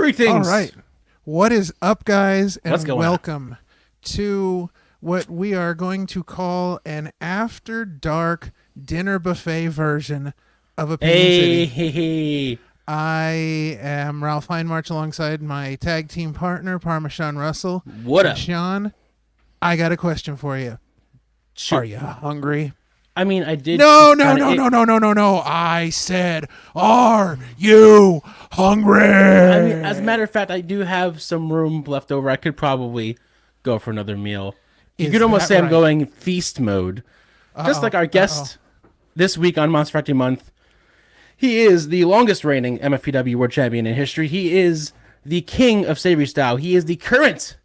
Greetings. All right. What is up, guys? What's And going on? welcome to what we are going to call an after dark dinner buffet version of Opinion Hey, City. hey, hey. I am Ralph Hindmarch alongside my tag team partner, Parmesan Russell. What And up? Sean, I got a question for you. Are Shoot. you hungry? I mean, I did No, just no, kind no, of. no, no, no, no, no. I said, are you I mean, as a hungry? matter of fact, I do have some room left over. I could probably go for another meal. You could Is almost that say I'm right? going feast mode. Just like Uh-oh, our uh-oh. guest this week on Monster Factory Month. He is the longest reigning MFPW World Champion in history. He is the King of Savory Style. He is the current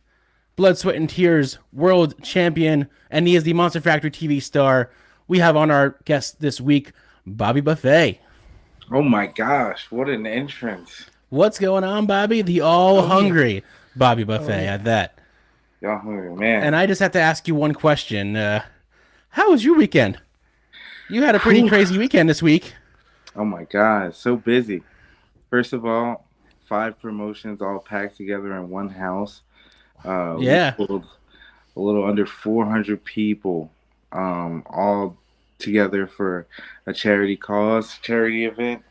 Blood, Sweat, and Tears World Champion, and he is the Monster Factory TV star. We have on our guest this week, Bobby Buffet. Oh my gosh, what an entrance. What's going on, Bobby? The all Oh, yeah. hungry Bobby Oh, Buffet at yeah. that. Y'all hungry, And man. I just have to ask you one question. How was your weekend? You had a pretty Whew. crazy weekend this week. Oh my God, so busy. First of all, 5 promotions all packed together in one house. We Yeah, pulled a little under 400 people all together for a charity event.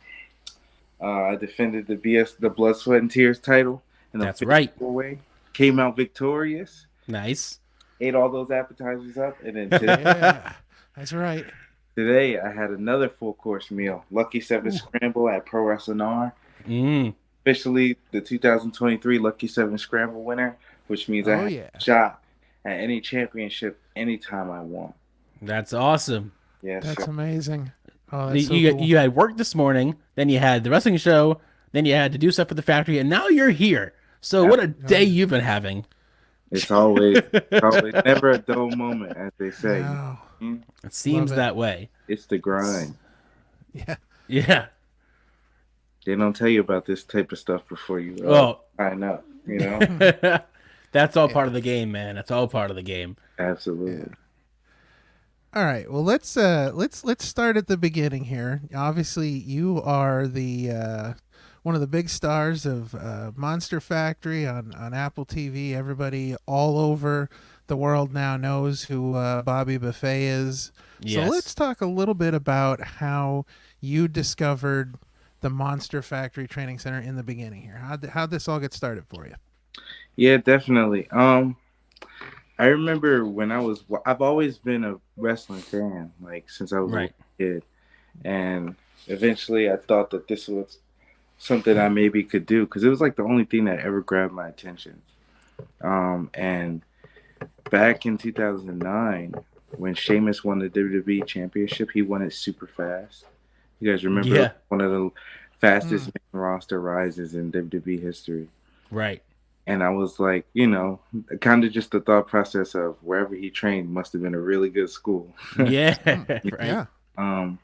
I defended the Blood, Sweat, and Tears title in a that's fatal right. way. Came out victorious. Nice. Ate all those appetizers up, and then today Yeah, that's right. Today, I had another full course meal. Lucky 7 Ooh. Scramble at Pro Wrestling R. Mm, Officially the 2023 Lucky 7 Scramble winner, which means I Oh, have yeah. a shot at any championship anytime I want. that's awesome. Yes, That's sir. amazing. Oh, You, that's so you cool. you had work this morning, then you had the wrestling show, then you had to do stuff for the factory, and now you're here. So what a Oh, day yeah. you've been having. It's always never a dull moment, as they say. No, It love seems it. that way. It's the grind. Yeah. Yeah. They don't tell you about this type of stuff before you Well, sign up, that's all part Yeah. of the game, man. That's all part of the game. Absolutely. All right. Well, let's start at the beginning here. Obviously, you are the one of the big stars of Monster Factory on Apple TV. Everybody all over the world now knows who Bobby Buffet is. So Yes. let's talk a little bit about how you discovered the Monster Factory Training Center in the beginning here. How'd this all get started for you? Yeah, definitely. I remember I've always been a wrestling fan, like since I was a Right. little kid. And eventually I thought that this was something I maybe could do because it was like the only thing that ever grabbed my attention. And back in 2009, when Sheamus won the WWE Championship, he won it super fast. You guys remember Yeah. one of the fastest Mm. main roster rises in WWE history. Right. And I was like, kind of just the thought process of wherever he trained must have been a really good school. Yeah. Mm. Right. Yeah. um,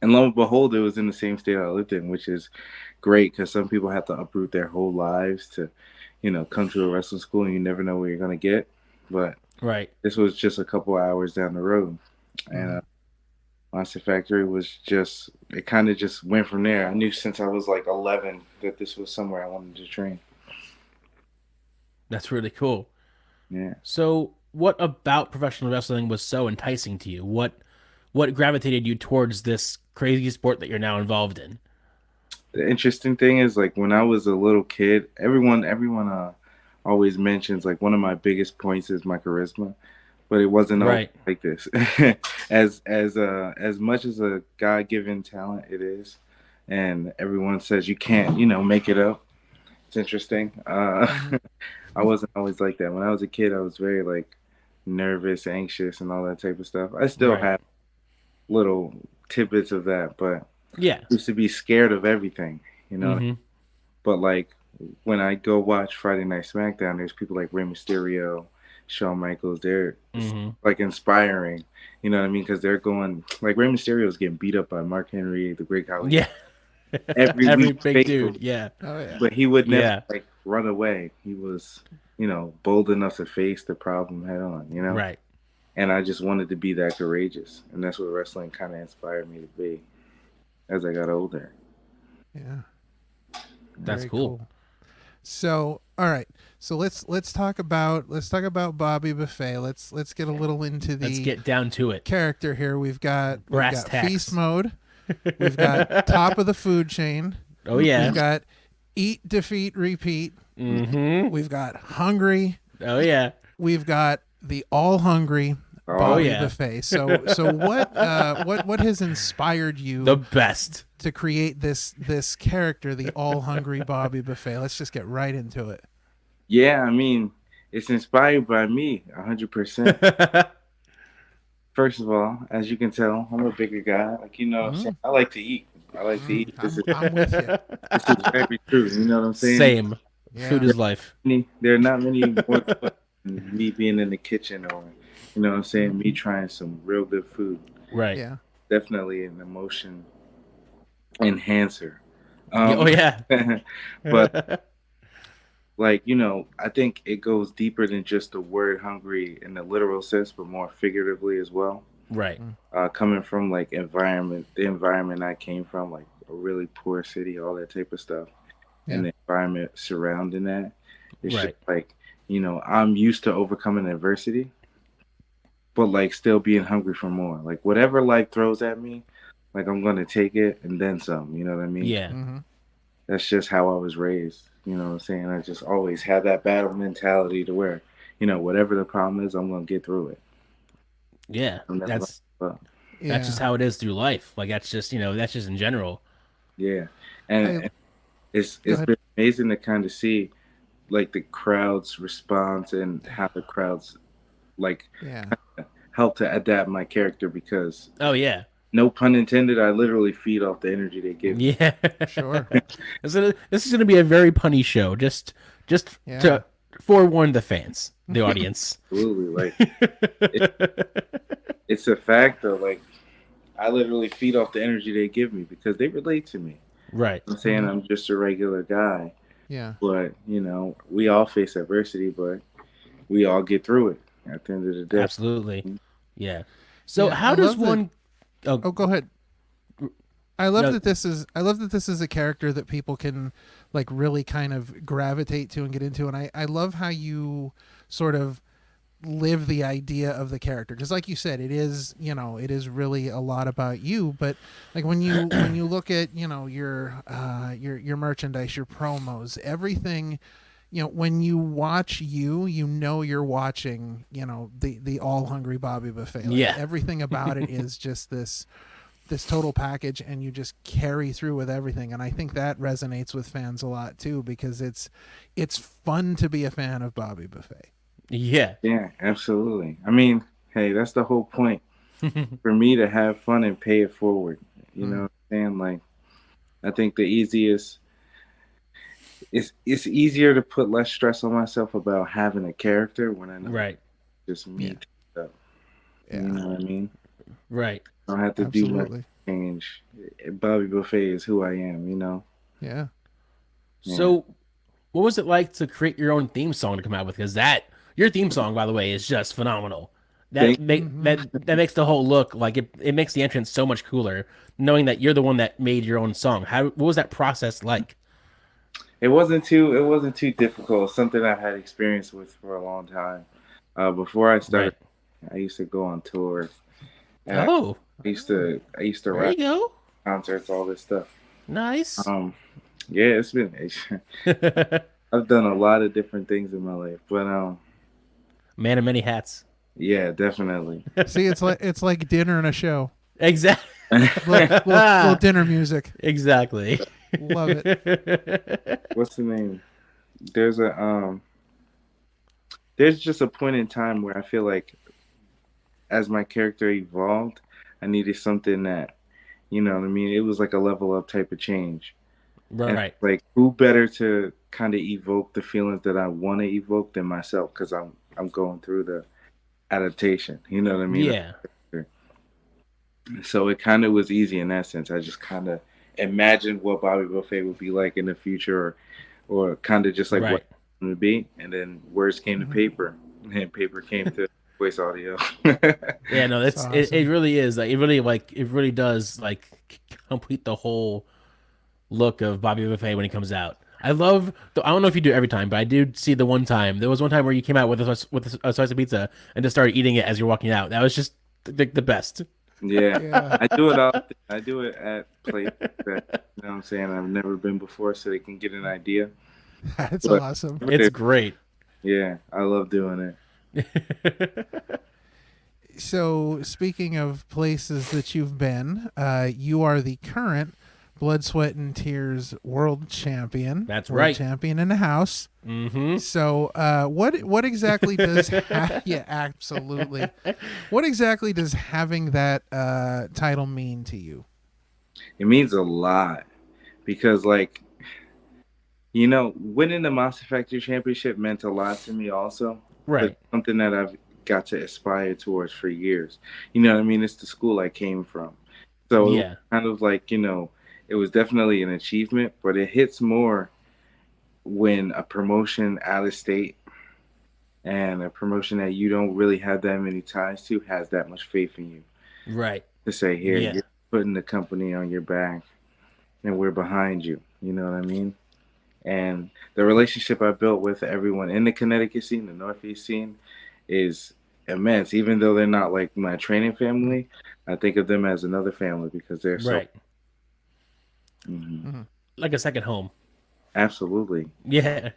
and lo and behold, it was in the same state I lived in, which is great because some people have to uproot their whole lives to, come to a wrestling school and you never know where you're going to get. But Right. this was just a couple hours down the road. And Mhm. Monster Factory it kind of just went from there. I knew since I was like 11 that this was somewhere I wanted to train. That's really cool. Yeah. So, what about professional wrestling was so enticing to you? What gravitated you towards this crazy sport that you're now involved in? The interesting thing is, like, when I was a little kid, everyone always mentions like one of my biggest points is my charisma, but it wasn't always Right. like this. As much as a God-given talent it is, and everyone says you can't, make it up. It's interesting. Mhm. I wasn't always like that. When I was a kid, I was very like nervous, anxious, and all that type of stuff. I still Right. have little tidbits of that, but Yeah. I used to be scared of everything, you know. Mhm. But like when I go watch Friday Night SmackDown, there's people like Rey Mysterio, Shawn Michaels. They're Mhm. like inspiring, you know what I mean? Because they're going like Rey Mysterio is getting beat up by Mark Henry, the Great Khali, Yeah. every Every week big dude. faithfully. Yeah. Oh, yeah. But he would never Yeah. like run away. He was, bold enough to face the problem head on. Right. And I just wanted to be that courageous, and that's what wrestling kind of inspired me to be as I got older. Yeah. That's Very cool. cool. So, all right. So let's talk about Bobby Buffet. Let's get a little into Let's the get down to it. character here. We've Brass got feast tacks. mode. We've got top of the food chain. Oh yeah. We've got eat, defeat, repeat. Mm-hmm. We've got hungry. Oh yeah. We've got the all hungry Oh, Bobby yeah. Buffet. So what has inspired you The best. to create this character, the all hungry Bobby Buffet? Let's just get right into it. yeah. I mean, it's inspired by me, 100%. First of all, as you can tell, I'm a bigger guy. Like what I'm saying, I like to eat. I like to eat. I'm with you. This is very true. You know what I'm saying? Same. Yeah. Food is life. There are not many more fun than me being in the kitchen, or what I'm saying, me trying some real good food. Right. Yeah. Definitely an emotion enhancer. Oh yeah. But like I think it goes deeper than just the word hungry in the literal sense, but more figuratively as well. Right. Coming from like the environment I came from, like a really poor city, all that type of stuff, Yeah. and the environment surrounding that, it's Right. just like I'm used to overcoming adversity, but like still being hungry for more. Like whatever life throws at me, like I'm gonna take it and then some. You know what I mean? Yeah. Mm-hmm. That's just how I was raised. You know what I'm saying? I just always had that battle mentality to where, whatever the problem is, I'm gonna get through it. Yeah. I'm never That's gonna give up. Yeah. that's just how it is through life. Like that's just that's just in general. Yeah, and, I- and it's Go ahead. been amazing to kind of see like the crowd's response and how the crowds like Yeah. help to adapt my character, because Oh yeah. no pun intended, I literally feed off the energy they give me. Yeah. Sure. This is gonna be a very punny show. Just Yeah. to forewarn the fans, the audience. Absolutely, it's a fact though. Like I literally feed off the energy they give me because they relate to me. Right. I'm saying I'm just a regular guy, Yeah. but we all face adversity, but we all get through it at the end of the day. Absolutely. Yeah. So Yeah, how I does love that- one? Oh, go ahead. I love No. that this is a character that people can like really kind of gravitate to and get into, and I love how you sort of live the idea of the character, because like you said, it is really a lot about you. But like when you look at your merchandise, your promos, everything, when you watch you're watching the all hungry Bobby Buffet. Like, Yeah. everything about it is just this total package, and you just carry through with everything. And I think that resonates with fans a lot too, because it's fun to be a fan of Bobby Buffet. Yeah. Yeah, absolutely. I mean, hey, that's the whole point. For me to have fun and pay it forward. You know what I'm saying? Like, I think the easiest, it's easier to put less stress on myself about having a character when I know Right. it's just me. Yeah. You know what I mean? Right. I don't have to do much Absolutely. change. Bobby Buffet is who I am. Yeah. So, what was it like to create your own theme song to come out with? Because your theme song, by the way, is just phenomenal. That makes the whole look like it makes the entrance so much cooler, knowing that you're the one that made your own song. What was that process like? It wasn't too difficult. Something I had experience with for a long time. Before I started, I used to go on tour. And Oh, I used to there rap you go. concerts, all this stuff. Nice. Yeah, it's been. I've done a lot of different things in my life, but Man of many hats. yeah, definitely. See, it's like dinner and a show. Exactly. Little dinner music. Exactly. Love it. What's the name? There's just a point in time where I feel like, as my character evolved, I needed something that, you know what I mean? It was like a level up type of change. And, Right. like, who better to kind of evoke the feelings that I want to evoke than myself? Because I'm going through the adaptation. You know what I mean? Yeah. So it kind of was easy in that sense. I just kind of imagined what Bobby Buffet would be like in the future, or kind of just like Right. what it would be. And then words came to paper, and paper came to voice audio. Yeah, no, That's it awesome. really is. Like it really does like complete the whole look of Bobby Buffet when he comes out. I love. I don't know if you do it every time, but I do see the one time. There was one time where you came out with a slice of pizza and just started eating it as you're walking out. That was just the best. Yeah, Yeah. I do it often. I do it at places that you know what I'm saying I've never been before, so they can get an idea. That's But awesome. It's great. yeah, I love doing it. So, speaking of places that you've been, you are the current Blood, Sweat, and Tears World Champion. That's World right. Champion in the house. Mm-hmm. So, what exactly does yeah, absolutely. What exactly does having that title mean to you? It means a lot because, like, you know, winning the Monster Factory Championship meant a lot to me also. But Right. something that I've got to aspire towards for years. You know what I mean? It's the school I came from. So it was Yeah. kind of like, you know, it was definitely an achievement, but it hits more when a promotion out of state and a promotion that you don't really have that many ties to has that much faith in you Right. to say, here, Yeah. you're putting the company on your back and we're behind you. You know what I mean? And the relationship I built with everyone in the Connecticut scene, the Northeast scene, is immense. Even though they're not like my training family, I think of them as another family because they're so. Right. Mhm. Like a second home. Absolutely. Yeah.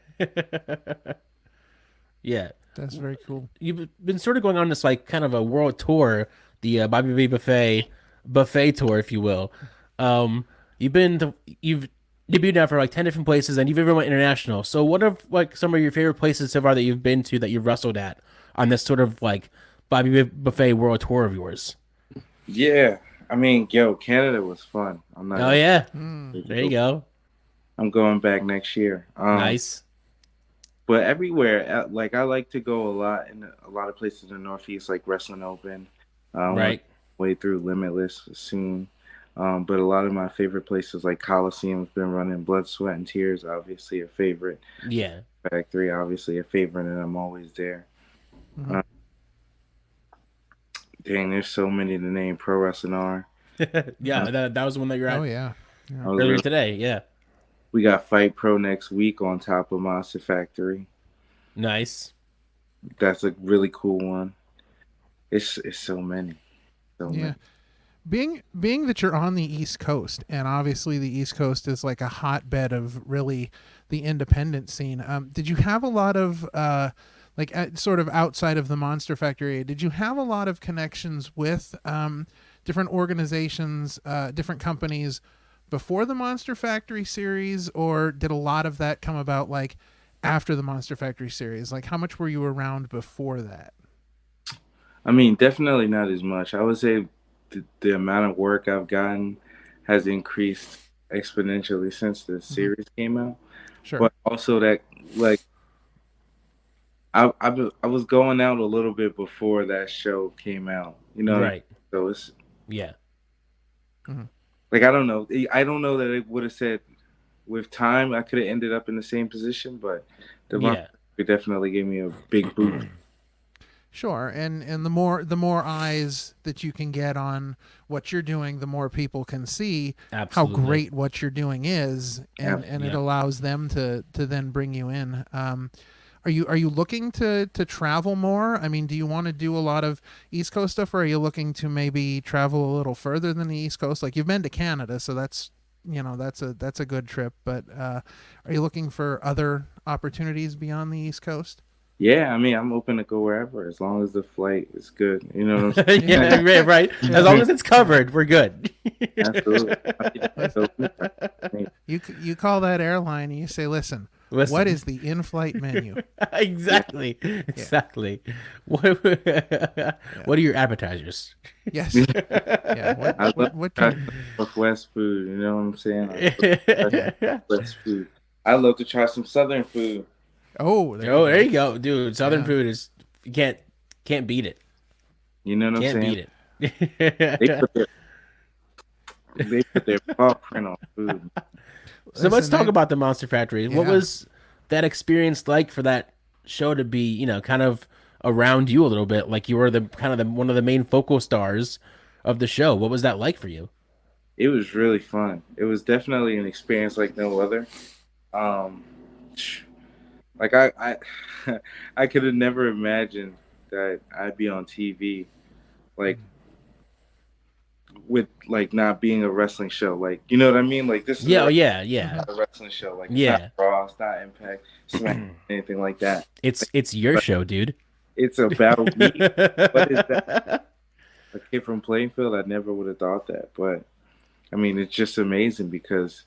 Yeah. That's very cool. You've been sort of going on this like kind of a world tour, the Bobby B buffet tour, if you will. You've debuted now for like 10 different places, and you've even went international. So, what are like some of your favorite places so far that you've been to that you've wrestled at on this sort of like Bobby B buffet world tour of yours? Yeah. I mean, yo, Canada was fun. I'm not Oh gonna yeah, Mm. there you go. I'm going back next year. Nice. But everywhere, like I like to go a lot in a lot of places in the Northeast, like Wrestling Open. Right. Way through Limitless soon. But a lot of my favorite places like Coliseum's been running. Blood, Sweat, and Tears, obviously a favorite. Yeah. Factory, obviously a favorite, and I'm always there. Mhm. Dang, there's so many to name. Pro Wrestling R. Yeah. That was the one that you're at Oh yeah. Yeah. I was earlier really- today. Yeah. we got Fight Pro next week on top of Monster Factory. Nice. That's a really cool one. It's so many. So Yeah. many. Being that you're on the East Coast, and obviously the East Coast is like a hotbed of really the independent scene. Did you have a lot of sort of outside of the Monster Factory? Did you have a lot of connections with different organizations, different companies before the Monster Factory series, or did a lot of that come about like after the Monster Factory series? Like, how much were you around before that? I mean, definitely not as much. I would say the amount of work I've gotten has increased exponentially since the series came out. Sure. But also that, like, I was going out a little bit before that show came out. You know, Right. so it's Yeah. like I don't know. I don't know that it would have said with time I could have ended up in the same position, but the Yeah. it definitely gave me a big boost. Sure, and the more eyes that you can get on what you're doing, the more people can see Absolutely. how great what you're doing is, and it Yeah. allows them to then bring you in. Are you looking to travel more? I mean, do you want to do a lot of East Coast stuff, or are you looking to maybe travel a little further than the East Coast? Like, you've been to Canada, so that's a good trip. But are you looking for other opportunities beyond the East Coast? Yeah, I mean, I'm open to go wherever as long as the flight is good. You know what I'm saying? Yeah, right. As long as it's covered, we're good. Absolutely. You call that airline and you say, listen, Listen. what is the in-flight menu? Exactly. Exactly. What are your appetizers? Yes. Yeah. I love What try can, some Northwest food. You know what I'm saying? I love West food. I love to try some Southern food. oh, Oh, there you go, dude. Southern Yeah. food is you can't beat it. You know what I'm Can't saying? beat They it. put their paw print on food. So let's Listen, talk I- about the Monster Factory. What Yeah. was that experience like for that show to be, kind of around you a little bit? Like you were the kind of the one of the main focal stars of the show. What was that like for you? It was really fun. It was definitely an experience like no other. Um, like I could have never imagined that I'd be on TV, like with like not being a wrestling show. Like, you know what I mean? Like this is Yeah, oh, yeah. a wrestling show. Like it's not Yeah. Raw, it's not Impact, Smack, anything like that. It's your But show, dude. it's about me. What is that? A kid from Plainfield, I never would have thought that. But I mean, it's just amazing because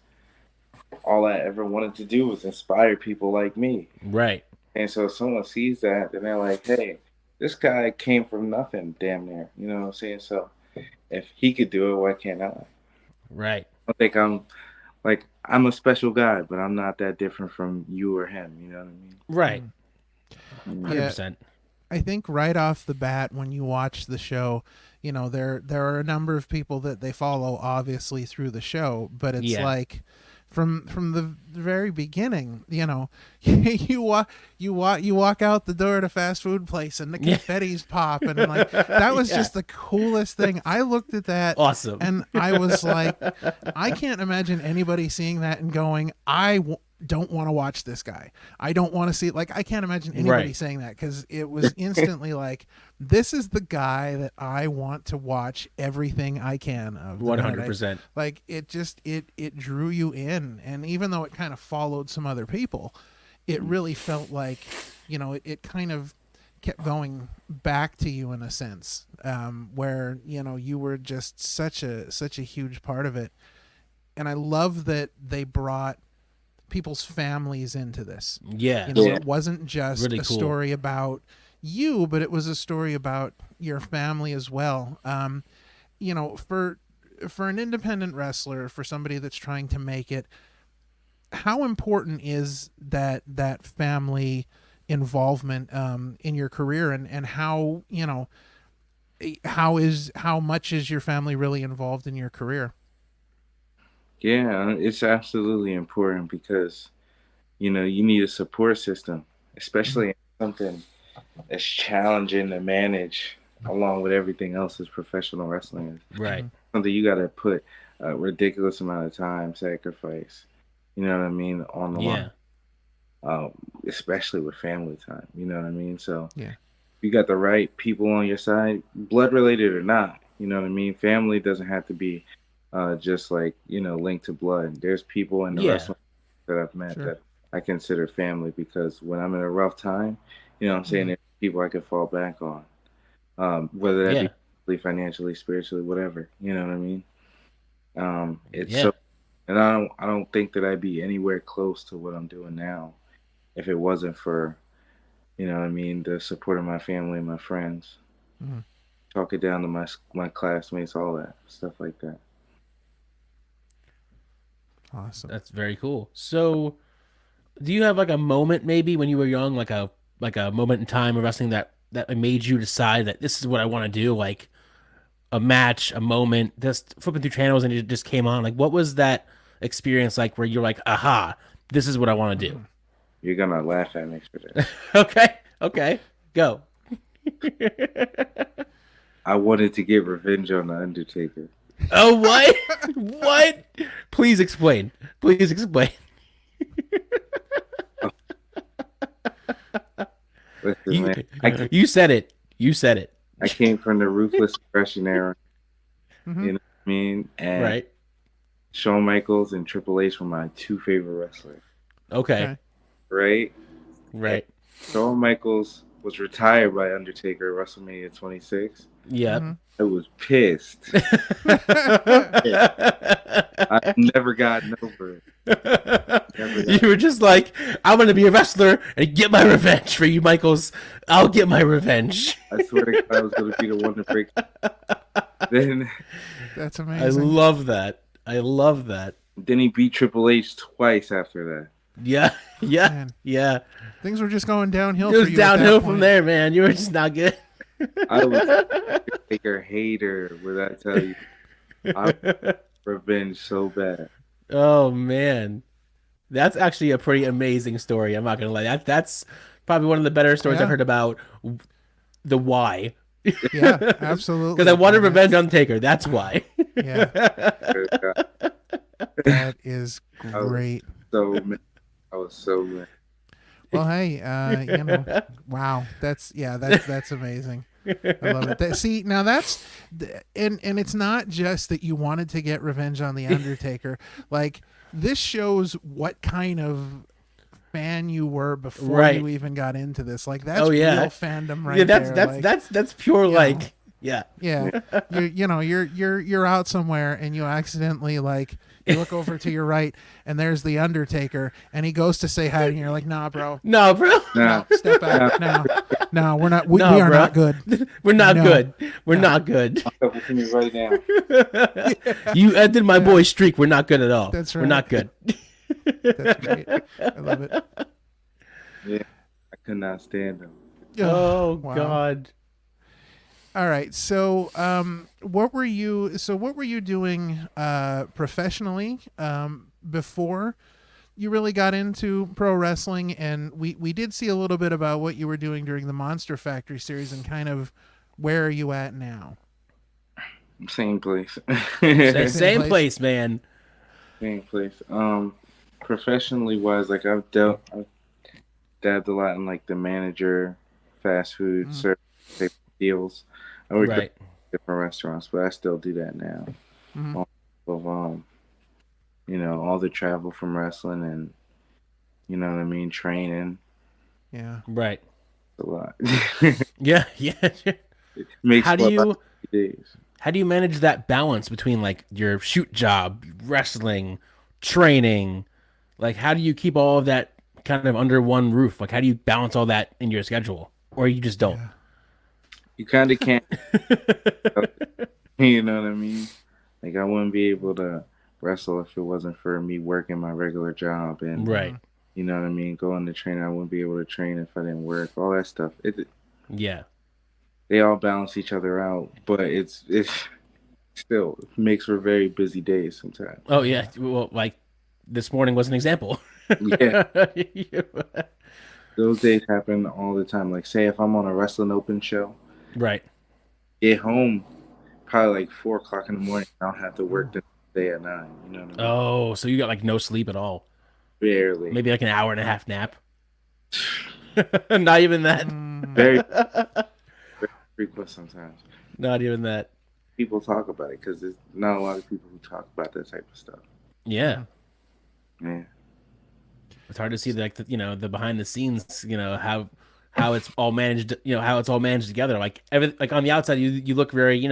all I ever wanted to do was inspire people like me. Right. And so if someone sees that, then they're like, hey, this guy came from nothing, damn near. You know what I'm saying? So if he could do it, why can't I? Right. I think I'm a special guy, but I'm not that different from you or him. You know what I mean? Right. Mm. 100%. I think right off the bat, when you watch the show, you know, there are a number of people that they follow, obviously, through the show, but it's like from the very beginning, you know, you walk out the door at a fast food place and the confetti's pop, and like that was just the coolest thing. I looked at that, Awesome, and I was like, I can't imagine anybody seeing that and going, don't want to watch this guy. I don't want to see it. Like, I can't imagine anybody saying that, because it was instantly like, this is the guy that I want to watch everything I can of. 100%. Like, it just, it drew you in. And even though it kind of followed some other people, it really felt like, you know, it kind of kept going back to you in a sense, where, you know, you were just such a huge part of it. And I love that they brought people's families into this. Yeah. You know, it wasn't just really a cool story about you, but it was a story about your family as well. You know, for an independent wrestler, for somebody that's trying to make it, how important is that family involvement in your career, and how, you know, how much is your family really involved in your career? Yeah, it's absolutely important because, you know, you need a support system, especially in something as challenging to manage along with everything else as professional wrestling is. Right. Something you got to put a ridiculous amount of time, sacrifice, you know what I mean, on the line. Especially with family time, you know what I mean? So you got the right people on your side, blood related or not, you know what I mean? Family doesn't have to be just like, you know, linked to blood. There's people in the wrestling that I've met that I consider family, because when I'm in a rough time, you know what I'm saying, there's people I can fall back on, whether that be financially, spiritually, whatever, you know what I mean? It's so, and I don't think that I'd be anywhere close to what I'm doing now if it wasn't for, you know what I mean, the support of my family and my friends. Talk it down to my classmates, all that stuff like that. Awesome. That's very cool. So, do you have like a moment maybe when you were young, like a moment in time of wrestling that made you decide that this is what I want to do? Like a match, a moment, just flipping through channels and it just came on. Like, what was that experience like where you're like, aha, this is what I want to do? You're gonna laugh at me for this. Okay, go. I wanted to get revenge on the Undertaker. Oh, what? What? Please explain. Listen, man. You said it. I came from the ruthless aggression era. You know what I mean? And Shawn Michaels and Triple H were my two favorite wrestlers. Okay. Right? And Shawn Michaels was retired by Undertaker at WrestleMania 26. Yeah. I was pissed. I've never gotten over it. You were just like, I'm going to be a wrestler and get my revenge for you, Michaels. I'll get my revenge. I swear to God, I was going to be the one to break. Then that's amazing. I love that. Then he beat Triple H twice after that. Yeah. Things were just going downhill. It was downhill from there, man. You were just not good. I was a hater, would I tell you? I revenge so bad. Oh man, that's actually a pretty amazing story. I'm not gonna lie. That's probably one of the better stories I've heard about the why. Yeah, absolutely. Because I wanted revenge on Taker. That's why. Yeah. That is great. So was so good. Well, hey, wow, that's amazing. I love it. See, now and it's not just that you wanted to get revenge on the Undertaker. Like, this shows what kind of fan you were before Right. you even got into this. Like, that's Oh, yeah. real fandom right Yeah, that's there. that's Like, that's pure like yeah. yeah, you're out somewhere and you accidentally, like, you look over to your right and there's the Undertaker and he goes to say hi and you're like, nah, bro, No, bro. Nah, no, step back, no, we're not, we No, are bro. not good. We're not No. good. We're not good. I'm with me right now. You ended my boy's streak. We're not good at all. That's We're right. not good. That's great. I love it. Yeah, I could not stand him. Oh Wow. God. All right. So, what were you doing professionally before you really got into pro wrestling? And we did see a little bit about what you were doing during the Monster Factory series, and kind of where are you at now? Same place. Same place, man. Same place. Professionally wise, like I've dabbed a lot in like the manager, fast food, service type deals. I worked Right. at different restaurants, but I still do that now. Mhm. Of all the travel from wrestling and you know what I mean, training Yeah. Right. a lot. Yeah. Yeah. Makes How do for a lot you of days. how do you manage that balance between like your shoot job, wrestling, training? Like, how do you keep all of that kind of under one roof? Like, how do you balance all that in your schedule, or you just don't? Yeah. You kind of can't. You know what I mean? Like I wouldn't be able to wrestle if it wasn't for me working my regular job and Right. you know what I mean, going to train. I wouldn't be able to train if I didn't work. All that stuff. Yeah. They all balance each other out, but it's still makes for very busy days sometimes. Oh yeah. Well, like this morning was an example. Yeah, those days happen all the time. Like say if I'm on a wrestling open show, Right. get home probably like 4 o'clock in the morning. I don't have to work the next day at 9. You know what I mean? Oh, so you got like no sleep at all? Barely. Maybe like an hour and a half nap. Not even that. Very, very frequent sometimes. Not even that. People talk about it because there's not a lot of people who talk about that type of stuff. Yeah. Yeah. It's hard to see like the behind the scenes, how it's all managed, how it's all managed together. Like like on the outside you look very,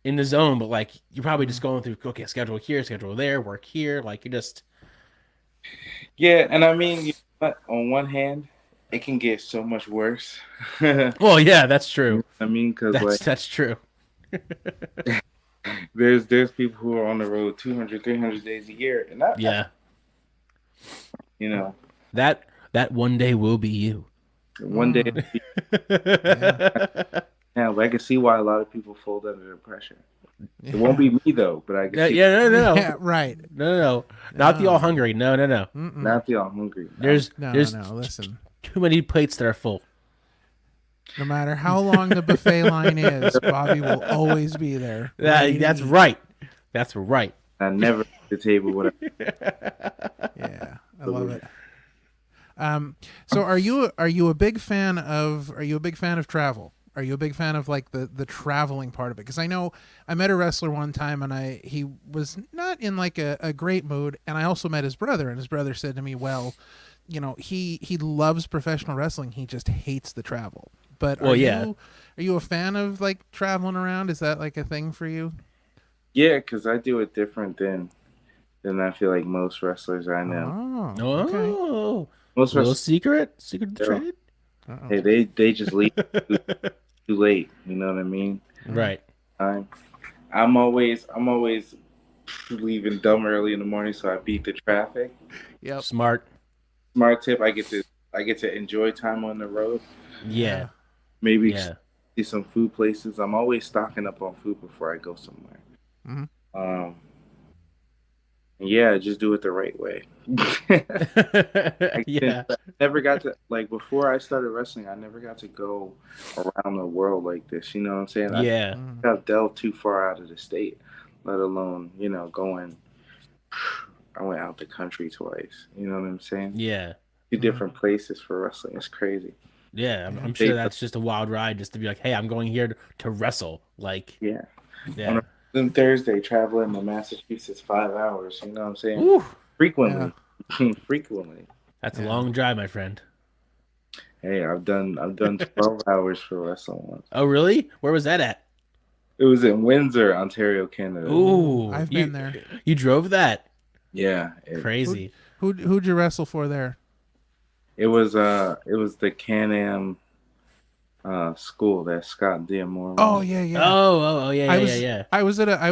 in the zone, but like you're probably just going through, okay, schedule here, schedule there, work here, like you're just Yeah, and I mean, you know what? On one hand, it can get so much worse. Well, yeah, that's true. I mean, because That's true. there's people who are on the road 200, 300 days a year, and that, Yeah. you know, That one day will be you. one day, yeah, but I can see why a lot of people fold under the pressure. It won't be me though, but I can Yeah, see. yeah, no. Yeah, right. No. Not the all hungry. No. Not the all hungry. There's No, there's no, listen. too many plates that are full. No matter how long the buffet line is, Bobby will always be there. ready to That's eat. right. That's right. I never at the table with Yeah, I love it. So are you a big fan of travel? Are you a big fan of like the traveling part of it? Because I know I met a wrestler one time and he was not in like a great mood, and I also met his brother, and his brother said to me, well, he loves professional wrestling, he just hates the travel. But are you a fan of like traveling around? Is that like a thing for you? Yeah, because I do it different than I feel like most wrestlers I know. Oh, okay. Oh, Most little wrestlers, secret of the Yeah. trade. Uh-oh. hey, they just leave too late. You know what I mean? Right. I'm always leaving dumb early in the morning, so I beat the traffic. Yep. Smart. Smart tip: I get to enjoy time on the road. Yeah. Maybe Yeah. see some food places. I'm always stocking up on food before I go somewhere. Mhm. Yeah, just do it the right way. Yeah. I never got to, like, before I started wrestling, I never got to go around the world like this. You know what I'm saying? Yeah. I got delved too far out of the state, let alone, going I went out the country twice. You know what I'm saying? Yeah. Two Mhm. different places for wrestling. It's crazy. Yeah, I'm, Yeah. I'm sure They, that's just a wild ride just to be like, hey, I'm going here to wrestle. Like, yeah. On yeah. a Thursday, traveling to Massachusetts 5 hours. You know what I'm saying? Ooh, Yeah. Frequently, frequently. that's a Yeah. long drive, my friend. Hey, I've done 12 hours for wrestling once. Oh, really? Where was that at? It was in Windsor, Ontario, Canada. Ooh, Ooh, I've been you there. you drove that? Yeah, Who Crazy. who'd you wrestle for there? it was the Can-Am school that Scott D'Amore Oh runs. yeah, yeah. Oh, yeah, I yeah, was yeah, I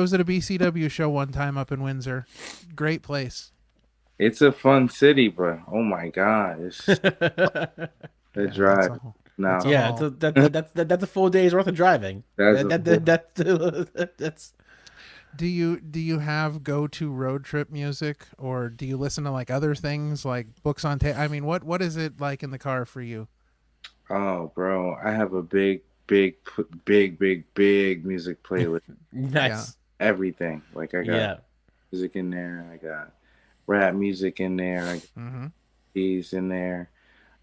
was at a BCW show one time up in Windsor. Great place. It's a fun city, but oh my god, it's yeah. the Yeah, that's a drive. whole. That's a Now Yeah, it's haul. that's a full day's worth of driving. that's That a that full, that, that that's Do you have go-to road trip music, or do you listen to like other things like books on tape? I mean, what is it like in the car for you? oh bro, I have a big music playlist. Yeah. nice. Everything. Like I got Yeah, music in there. I got rap music in there. I got Mm-hmm. keys in there.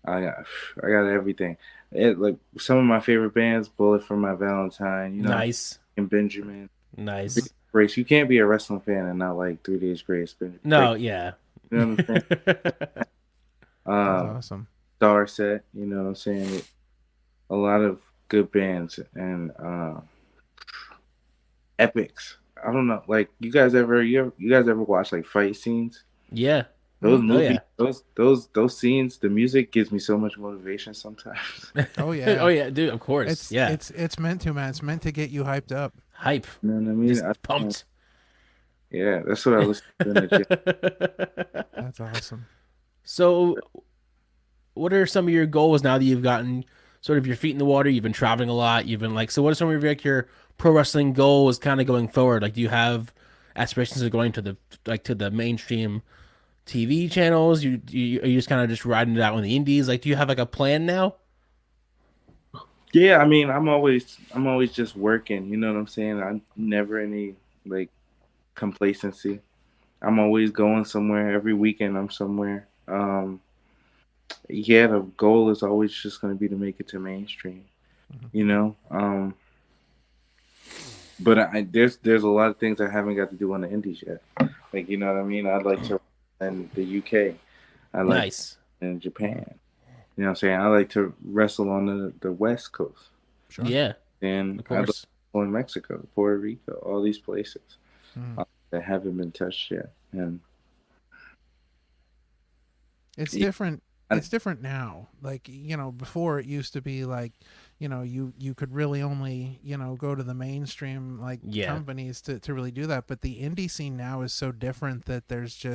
I got I got everything. It like some of my favorite bands, Bullet for My Valentine, nice, and Benjamin. Mm-hmm. nice. Grace. You can't be a wrestling fan and not like 3 Days Grace. Break. No, yeah. You know what I'm saying? That's Um, awesome. Star Set. You know what I'm saying? A lot of good bands and epics. I don't know. Like you guys ever watch like fight scenes? Yeah. Those Mm-hmm. Oh movies, yeah. those scenes, the music gives me so much motivation sometimes. Oh oh yeah. yeah, dude. Of course. It's Yeah. it's it's meant to, man. It's meant to get you hyped up. Hype. You know what I mean? Just pumped. Yeah, that's what I listen to in the gym. That's awesome. So, what are some of your goals now that you've gotten sort of your feet in the water? You've been traveling a lot. You've been like, so what are some of your pro wrestling goals kind of going forward? Like, do you have aspirations of going to the mainstream TV channels? Are you just kind of just riding it out in the indies? Like, do you have like a plan now? Yeah, I mean, I'm always just working. You know what I'm saying? I'm never any like complacency. I'm always going somewhere. Every weekend, I'm somewhere. Yeah, the goal is always just going to be to make it to mainstream. Mhm. You know, but there's a lot of things I haven't got to do on the indies yet. Like you know what I mean? I'd like to in the UK. I like Nice. in Japan. You know what I'm saying? I like to wrestle on the West Coast. Sure. Yeah, And of I like to course. go in Mexico, Puerto Rico, all these places Mm. that haven't been touched yet. And It's yeah, different. I- It's different now. Like, before it used to be like, you could really only, go to the mainstream like Yeah. companies to really do that. But the indie scene now is so different that there's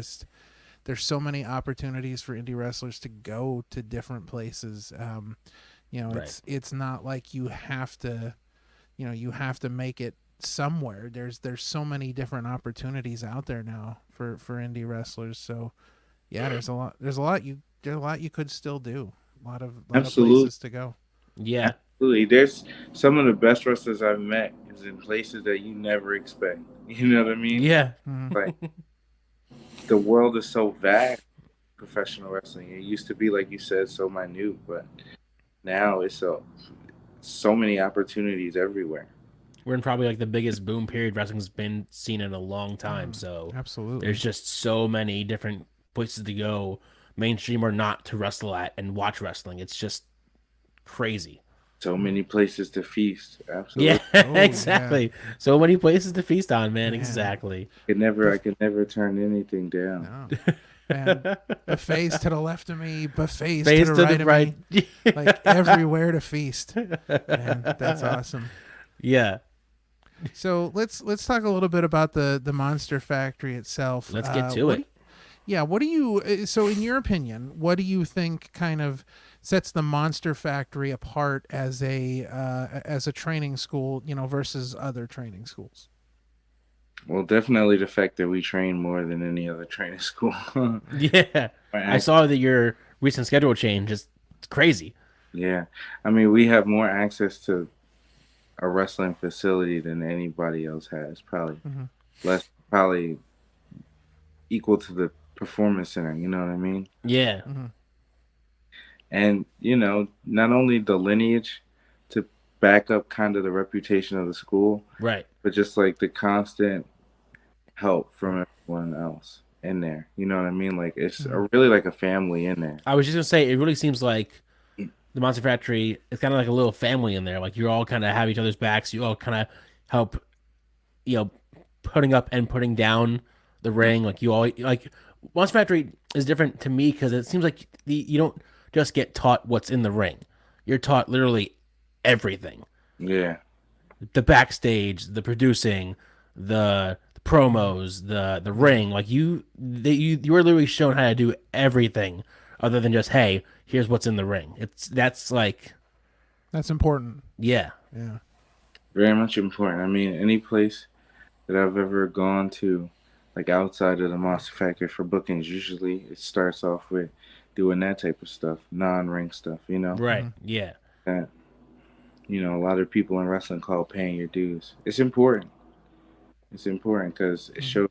so many opportunities for indie wrestlers to go to different places. Right. It's not like you have to make it somewhere. There's so many different opportunities out there now for indie wrestlers. So yeah, there's a lot you could still do. A lot of absolutely, places to go. Yeah. absolutely. There's some of the best wrestlers I've met is in places that you never expect. You know what I mean? Yeah. Mhm. Like the world is so vast. Professional wrestling. It used to be like you said, so minute, but now it's so many opportunities everywhere. We're in probably like the biggest boom period wrestling's been seen in a long time. So Absolutely. there's just so many different places to go, mainstream or not, to wrestle at and watch wrestling. It's just crazy. So many places to feast. Yeah, Absolutely. Oh, yeah. exactly. So many places to feast on, man. Man. Exactly. I could never turn anything down. No. Man, buffets to the left of me, buffets Face to to the the right of right. me, like everywhere to feast. Man, that's awesome. Yeah. So let's talk a little bit about the Monster Factory itself. Let's get to what it. Yeah, what do you so in your opinion, what do you think kind of sets the Monster Factory apart as a training school, versus other training schools? Well, definitely the fact that we train more than any other training school. Yeah. I saw that your recent schedule change is crazy. Yeah, I mean, we have more access to a wrestling facility than anybody else has. Probably Mhm. less, probably equal to the performance center. You know what I mean? Yeah. Mm-hmm. And not only the lineage to back up kind of the reputation of the school, Right. but just like the constant help from everyone else in there. You know what I mean? Like it's really like a family in there. I was just gonna say, it really seems like the Monster Factory is kind of like a little family in there. Like you all kind of have each other's backs. You all kind of help, putting up and putting down the ring. Like you all like Monster Factory is different to me because it seems like you don't just get taught what's in the ring. You're taught literally everything. Yeah. The backstage, the producing, the promos, the ring. Like you are literally shown how to do everything other than just, hey, here's what's in the ring. That's important. yeah. Yeah. Very much important. I mean, any place that I've ever gone to, like outside of the Monster Factory for bookings, usually it starts off with doing that type of stuff, non-ring stuff, Right. Yeah. that, a lot of people in wrestling call paying your dues. It's important. It's important because it shows,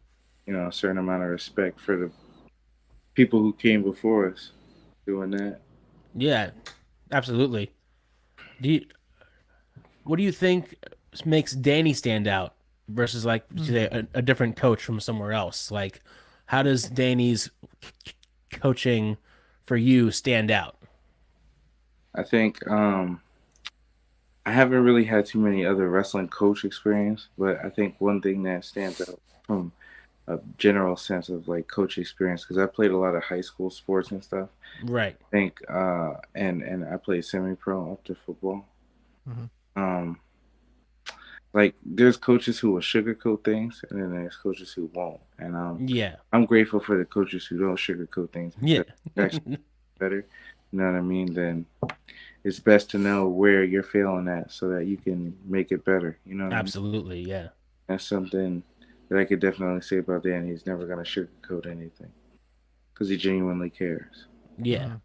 a certain amount of respect for the people who came before us doing that. Yeah. Absolutely. Do you, what do you think makes Danny stand out versus like say a different coach from somewhere else? Like, how does Danny's coaching for you stand out? I think I haven't really had too many other wrestling coach experience, but I think one thing that stands out from a general sense of like coach experience, because I played a lot of high school sports and stuff. Right. I think and I played semi-pro up to football. Um, like there's coaches who will sugarcoat things, and then there's coaches who won't. And Yeah. I'm grateful for the coaches who don't sugarcoat things. Yeah. Because it's actually better. You know what I mean? Then it's best to know where you're failing at so that you can make it better. You know what I mean? Absolutely. Yeah. That's something that I could definitely say about Dan. He's never gonna sugarcoat anything because he genuinely cares. Yeah.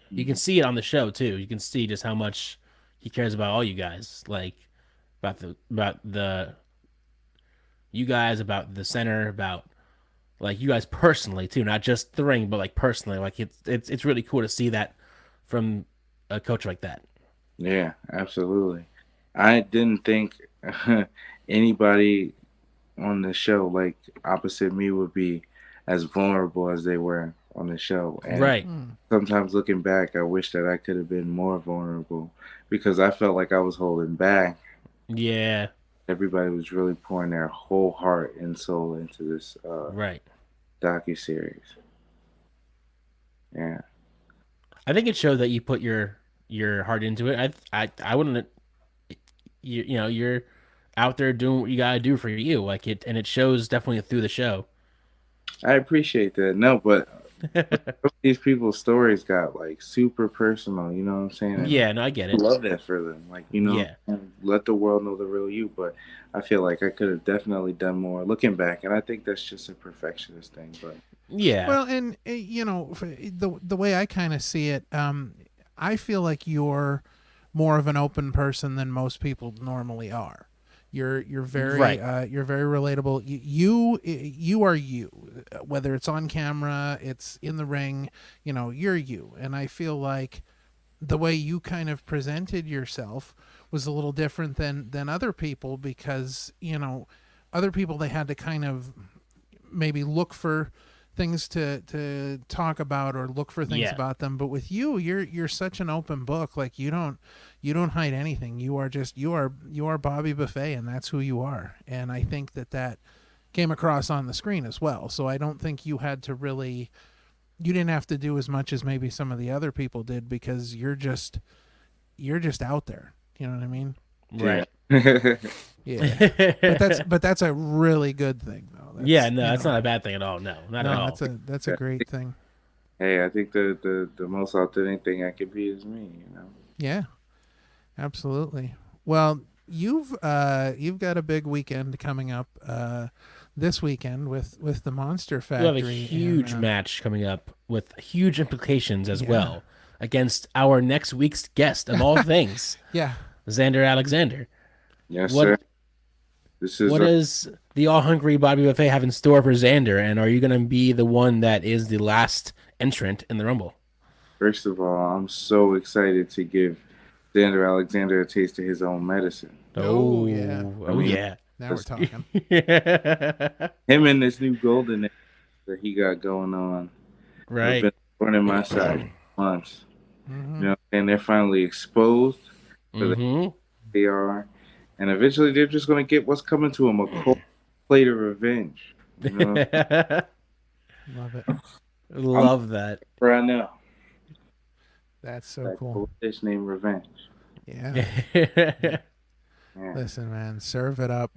You can see it on the show too. You can see just how much he cares about all you guys. Like about the you guys, about the center, about like you guys personally too, not just the ring, but like personally. Like it's really cool to see that from a coach like that. Yeah, absolutely. I didn't think anybody on the show like opposite me would be as vulnerable as they were on the show. And Right. sometimes looking back, I wish that I could have been more vulnerable because I felt like I was holding back. Yeah. Everybody was really pouring their whole heart and soul into this Right. docuseries. Yeah. I think it showed that you put your heart into it. I wouldn't. You're out there doing what you gotta do for you, like it, and it shows definitely through the show. I appreciate that. No, but these people's stories got like super personal, you know what I'm saying? And Yeah, no, I get I it. love that for them. Like, Yeah. and let the world know the real you. But I feel like I could have definitely done more looking back. And I think that's just a perfectionist thing. But Yeah. Well, and the way I kind of see it, I feel like you're more of an open person than most people normally are. You're very Right. you're very relatable. You are you, whether it's on camera, it's in the ring. You're you, and I feel like the way you kind of presented yourself was a little different than other people because other people, they had to kind of maybe look for things to talk about or look for things Yeah. about them, but with you, you're such an open book. Like you don't hide anything. You are Bobby Buffet, and that's who you are. And I think that came across on the screen as well. So I don't think you didn't have to do as much as maybe some of the other people did because you're just out there. You know what I mean? Right. Yeah. but that's a really good thing though. Yeah, no, that's not a bad thing at all. No, not at all. That's a great thing. hey, I think the most authentic thing I could be is me, Yeah. Absolutely. Well, you've got a big weekend coming up this weekend with the Monster We Factory. have a huge match coming up with huge implications as Yeah. well against our next week's guest of all things, Yeah. Xander Alexander. Yes, What- sir. This is What does the All Hungry Bobby Buffet have in store for Xander? And are you going to be the one that is the last entrant in the Rumble? First of all, I'm so excited to give Xander Alexander a taste of his own medicine. Oh, yeah. Oh, yeah. Now we're talking. Him and this new golden that he got going on. Right. Have been running my side for months. Mhm. You know, and they're finally exposed for the they are. And eventually they're just going to get what's coming to them, a cold plate of revenge. You know? Love it. Love that. Right now. That's so That cool. cold dish named Revenge. Yeah. Yeah. Listen, man, serve it up.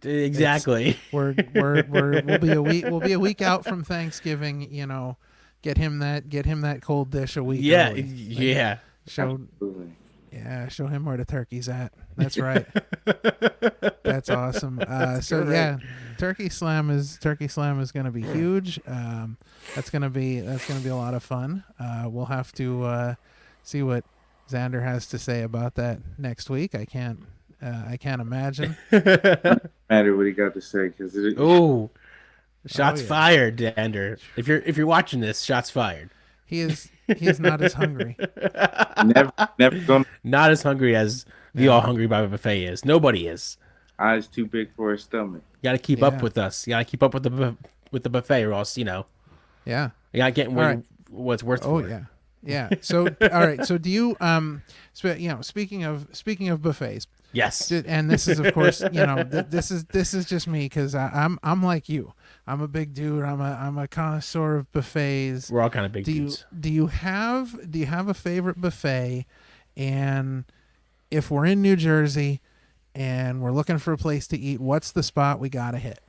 Exactly. We'll be a week out from Thanksgiving. You know, get him that cold dish a week. Yeah. early. Yeah. Show Absolutely. show him where the turkey's at. That's right. That's awesome. So correct. yeah, Turkey Slam is going to be huge. That's going to be a lot of fun. We'll have to see what Xander has to say about that next week. I can't imagine. Matter what he got to say because Oh, shots yeah. fired, Xander. If you're watching this, shots fired. He is not as hungry. never gonna Not as hungry as the All Hungry Bobby Buffet is. Nobody is. eyes too big for his stomach. You got to keep Yeah. up with us. You got to keep up with the buffet, or else you Yeah. got getting All right. what's worth. Oh for. yeah. Yeah. So all right. So do you speaking of buffets, Yes. and this is of course this is just me because I'm like you. I'm a big dude. I'm a connoisseur of buffets. We're all kind of big dudes. Do you have a favorite buffet? And if we're in New Jersey and we're looking for a place to eat, what's the spot we gotta hit?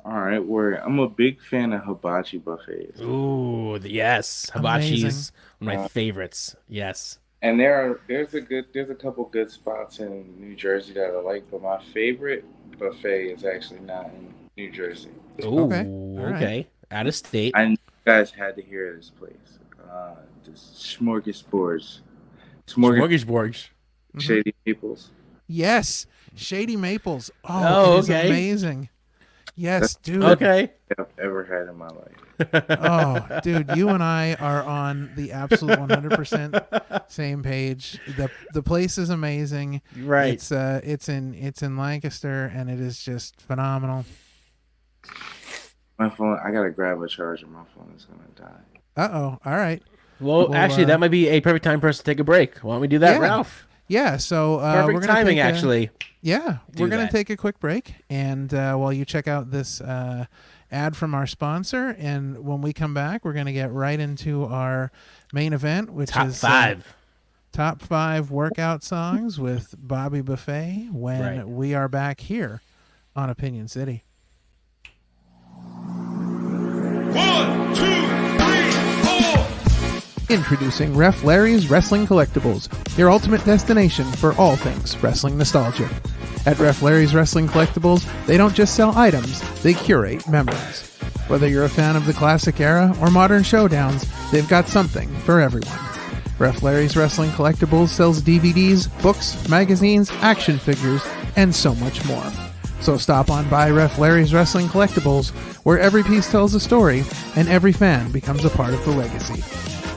All right, I'm a big fan of hibachi buffets. Ooh, yes. Hibachi's one of my favorites. Yes. And there's a couple good spots in New Jersey that I like, but my favorite buffet is actually not in New Jersey. Ooh, Okay. All right. okay. Out of state. I know you guys had to hear this place. This Smorgasbords. Smorgasbords. Shady Maples. Yes, Shady Maples. Oh, it is okay. amazing. Yes, dude. Okay. I've ever had in my life. Oh, dude, you and I are on the absolute 100% same page. The place is amazing. Right. It's in Lancaster, and it is just phenomenal. My phone, I gotta grab a charger. My phone is gonna die. All right. Well, actually, that might be a perfect time for us to take a break. Why don't we do that, Yeah. Ralph? Yeah. So Perfect we're gonna timing, take actually. Yeah, do we're going that. to take a quick break, and while you check out this ad from our sponsor, and when we come back, we're going to get right into our main event, which Top is five. top 5 workout songs with Bobby Buffet when Right. we are back here on Opinion City. 1, 2, 3, 4. Introducing Ref Larry's Wrestling Collectibles, your ultimate destination for all things wrestling nostalgia. At Ref Larry's Wrestling Collectibles, they don't just sell items, they curate memories. Whether you're a fan of the classic era or modern showdowns, they've got something for everyone. Ref Larry's Wrestling Collectibles sells DVDs, books, magazines, action figures, and so much more. So stop on by Ref Larry's Wrestling Collectibles, where every piece tells a story and every fan becomes a part of the legacy.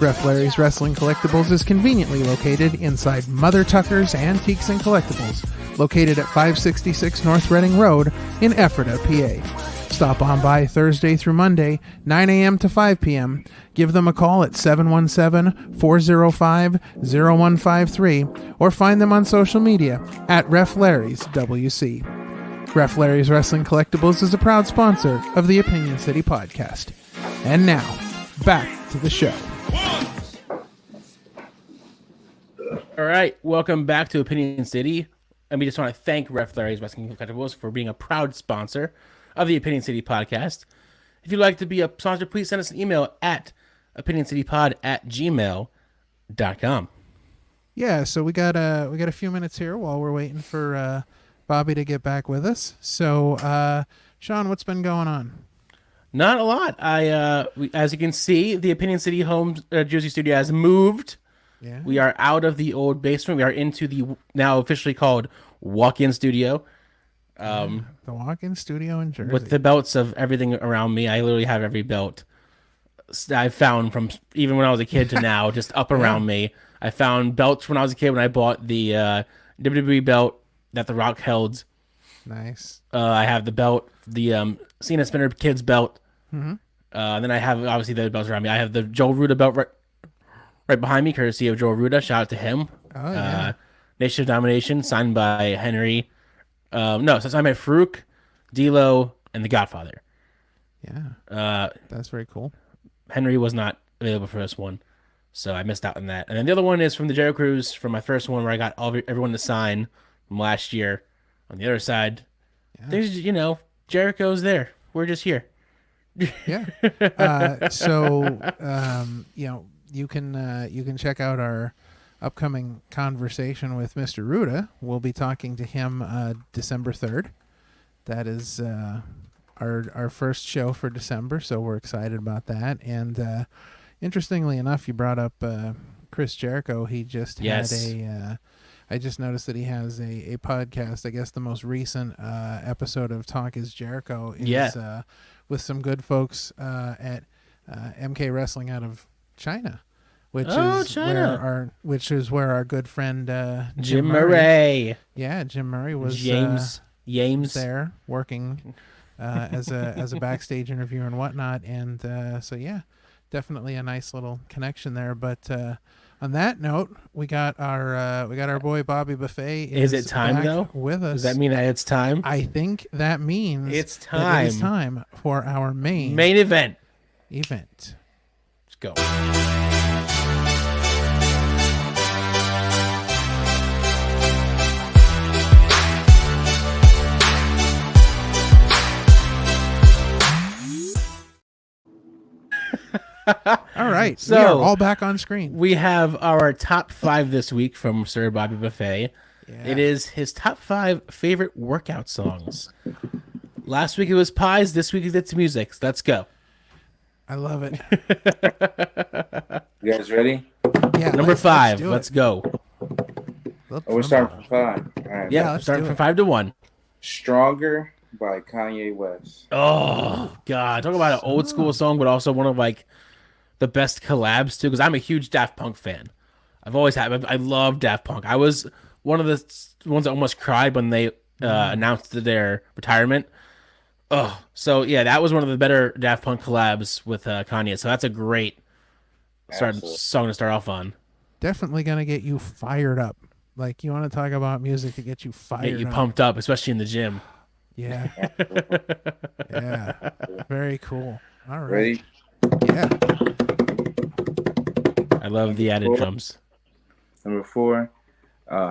Ref Larry's Wrestling Collectibles is conveniently located inside Mother Tucker's Antiques and Collectibles, located at 566 North Reading Road in Ephrata, PA. Stop on by Thursday through Monday, 9 a.m. to 5 p.m. Give them a call at 717-405-0153 or find them on social media at Ref Larry's WC. Ref Larry's Wrestling Collectibles is a proud sponsor of the Opinion City podcast. And now, back to the show. All right. Welcome back to Opinion City. And we just want to thank Ref Larry's Wrestling Collectibles for being a proud sponsor of the Opinion City podcast. If you'd like to be a sponsor, please send us an email at opinioncitypod@gmail.com. Yeah, so we got a few minutes here while we're waiting for Bobby to get back with us. So, Sean, what's been going on? Not a lot. As you can see, the Opinion City home Jersey studio has moved. Yeah. We are out of the old basement. We are into the now officially called walk-in studio. The walk-in studio in Jersey. with the belts of everything around me. I literally have every belt I found from even when I was a kid to now, just up around me. I found belts when I was a kid when I bought the WWE belt that The Rock held. Nice. I have the belt, the Cena Spinner Kids belt. And then I have obviously the belts around me. I have the Joe Ruda belt right behind me, courtesy of Joe Ruda. Shout out to him. Oh yeah. Nation of Domination, signed by Henry. No, so signed by Farouk, D'Lo, and The Godfather. Yeah. That's very cool. Henry was not available for this one, so I missed out on that. And then the other one is from the Jericho Cruise, from my first one where I got everyone to sign from last year. On the other side, things, Jericho's there. We're just here. Yeah. You can check out our upcoming conversation with Mr. Ruda. We'll be talking to him December 3rd. That is our first show for December, so we're excited about that. And interestingly enough, you brought up Chris Jericho. He just had I just noticed that he has a podcast. I guess the most recent episode of Talk is Jericho is with some good folks at MK Wrestling out of China, which is where our good friend Jim Murray. Yeah, Jim Murray was James there working as a backstage interviewer and whatnot, and so yeah, definitely a nice little connection there. But on that note, we got our boy Bobby Buffet. Is it time though? With us? Does that mean that it's time? I think that means it's time. It is time for our main event. Let's go. All right, so we are all back on screen. We have our top 5 this week from Sir Bobby Buffet. Yeah. It is his top 5 favorite workout songs. Last week it was pies. This week it's music. Let's go. I love it. You guys ready? Yeah. Number 5. Let's go. We're starting from 5. All right. Yeah, starting from 5 to 1. Stronger by Kanye West. Oh God, talk about an old school song, but also one of the best collabs too. Because I'm a huge Daft Punk fan. I've always had. I love Daft Punk. I was one of the ones that almost cried when they announced their retirement. Oh, so yeah, that was one of the better Daft Punk collabs with Kanye. So that's a great song to start off on. Definitely gonna get you fired up. Like, you want to talk about music to get you fired up. Get you pumped up, especially in the gym. Yeah. Yeah. Very cool. All right. Ready? Yeah. I love the added drums. Number 4,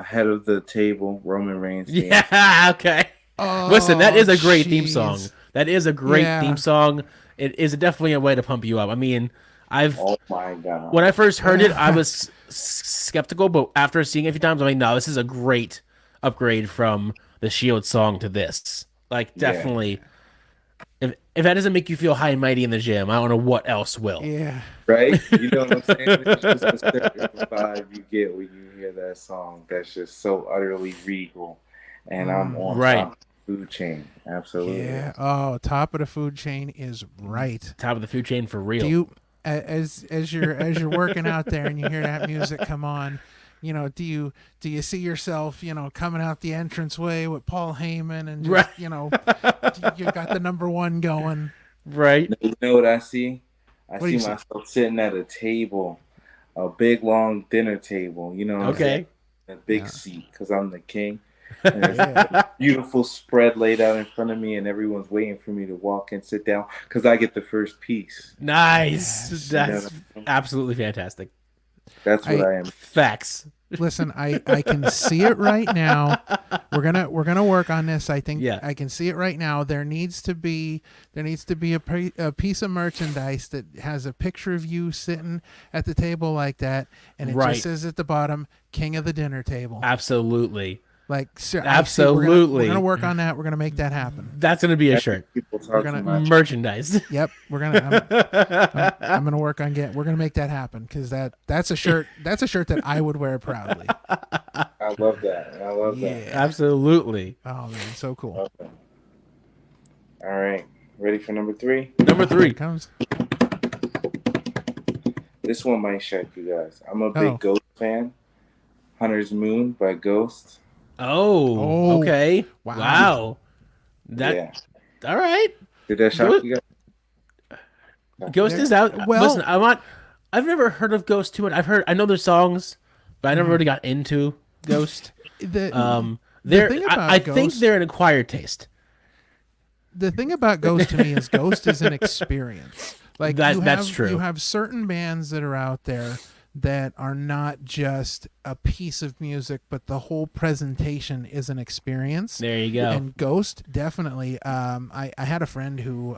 Head of the Table, Roman Reigns. Yeah, okay. Oh, listen, that is a great theme song. That is a great theme song. It is definitely a way to pump you up. I mean, oh my God. When I first heard it, I was skeptical, but after seeing it a few times, I'm like, no, this is a great upgrade from the Shield song to this. Like, definitely. Yeah. If that doesn't make you feel high and mighty in the gym, I don't know what else will. Yeah. Right? You know what I'm saying? It's just a certain vibe you get when you hear that song that's just so utterly regal. And I'm on top of the food chain. Absolutely. Yeah. Oh, top of the food chain is right. Top of the food chain for real. Do you, as you're working out there and you hear that music come on, do you see yourself, coming out the entranceway with Paul Heyman and just, you got the number 1 going. Right. You know what I see? I see myself sitting at a table, a big long dinner table. You know what I'm saying? A big seat because I'm the king. And there's a beautiful spread laid out in front of me, and everyone's waiting for me to walk and sit down because I get the first piece. Nice. Yes. That's absolutely fantastic. That's what I am. Facts. Listen, I can see it right now. We're gonna work on this. I think I can see it right now. There needs to be a piece of merchandise that has a picture of you sitting at the table like that, and it just says at the bottom, "King of the Dinner Table." Absolutely. Like, sir, absolutely. We're gonna work on that. We're gonna make that happen. That's gonna be a shirt. We're gonna merchandise. Yep, we're gonna. I'm gonna work on We're gonna make that happen because that's a shirt. That's a shirt that I would wear proudly. I I love that. I love that. Absolutely. Oh man, so cool. Okay. All right, ready for number 3? Number Here 3. it comes. This one might shock you guys. I'm a Oh. big Ghost fan. Hunter's Moon by Ghost. Oh, okay. wow. Wow. That. Yeah. All right. Did that shock you guys? Ghost is out. Well- Listen, I've never heard of Ghost too much. I know their songs, but I never really got into Ghost. The They're, thing about I think Ghost- they're an acquired taste. the thing about Ghost to me is Ghost is an experience. Like That's true. You have certain bands that are out there that are not just a piece of music, but the whole presentation is an experience. There you go. And Ghost definitely. I had a friend who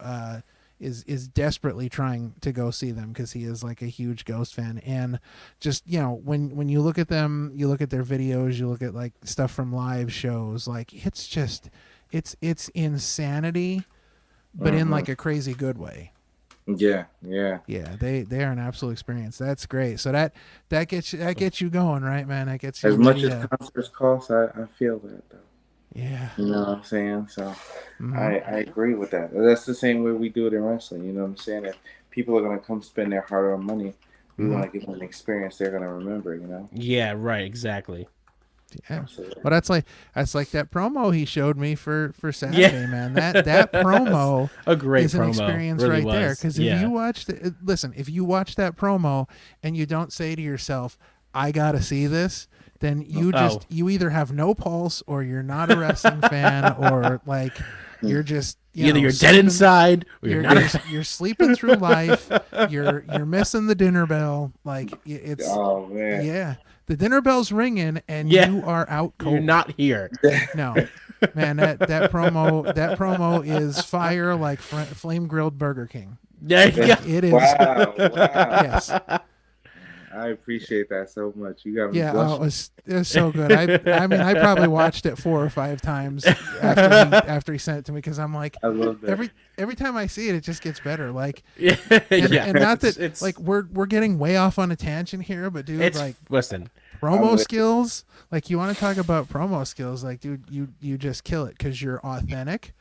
is desperately trying to go see them because he is like a huge Ghost fan, and just when you look at them, you look at their videos, you look at like stuff from live shows, like it's just it's insanity, but in like a crazy good way. Yeah. Yeah, they are an absolute experience. That's great. So that gets you going, right, man? That gets you As much ready as to- concerts cost, I feel that though. yeah. You know what I'm saying? So Mhm. I agree with that. That's the same way we do it in wrestling. You know what I'm saying? If people are gonna come spend their hard-earned money, we want to give them an experience they're gonna remember. You know? Yeah, right. Exactly. Yeah. Absolutely. Well, that's like that promo he showed me for Saturday, man. That promo A great is an promo. experience Really right there. was. Because Yeah. if you watch if you watch that promo and you don't say to yourself, "I gotta see this," then you either have no pulse, or you're not a wrestling fan, or like you're just Either you're dead sleeping- inside or you're not. You're sleeping through life. You're missing the dinner bell. Like it's Oh man. yeah. The dinner bell's ringing and Yeah. you are out cold. You're not here. No, man, that promo is fire like flame grilled Burger King. Yeah, yeah. It is. Wow. Yes. I appreciate that so much. You got me Yeah. blushing. Oh, it was so good. I mean, I probably watched it 4 or 5 times after he sent it to me because I'm like, I love that. every time I see it, it just gets better. Like, Yeah. and not that It's like we're getting way off on a tangent here, but dude, it's like listen. promo skills, like you want to talk about promo skills, like dude, you just kill it because you're authentic.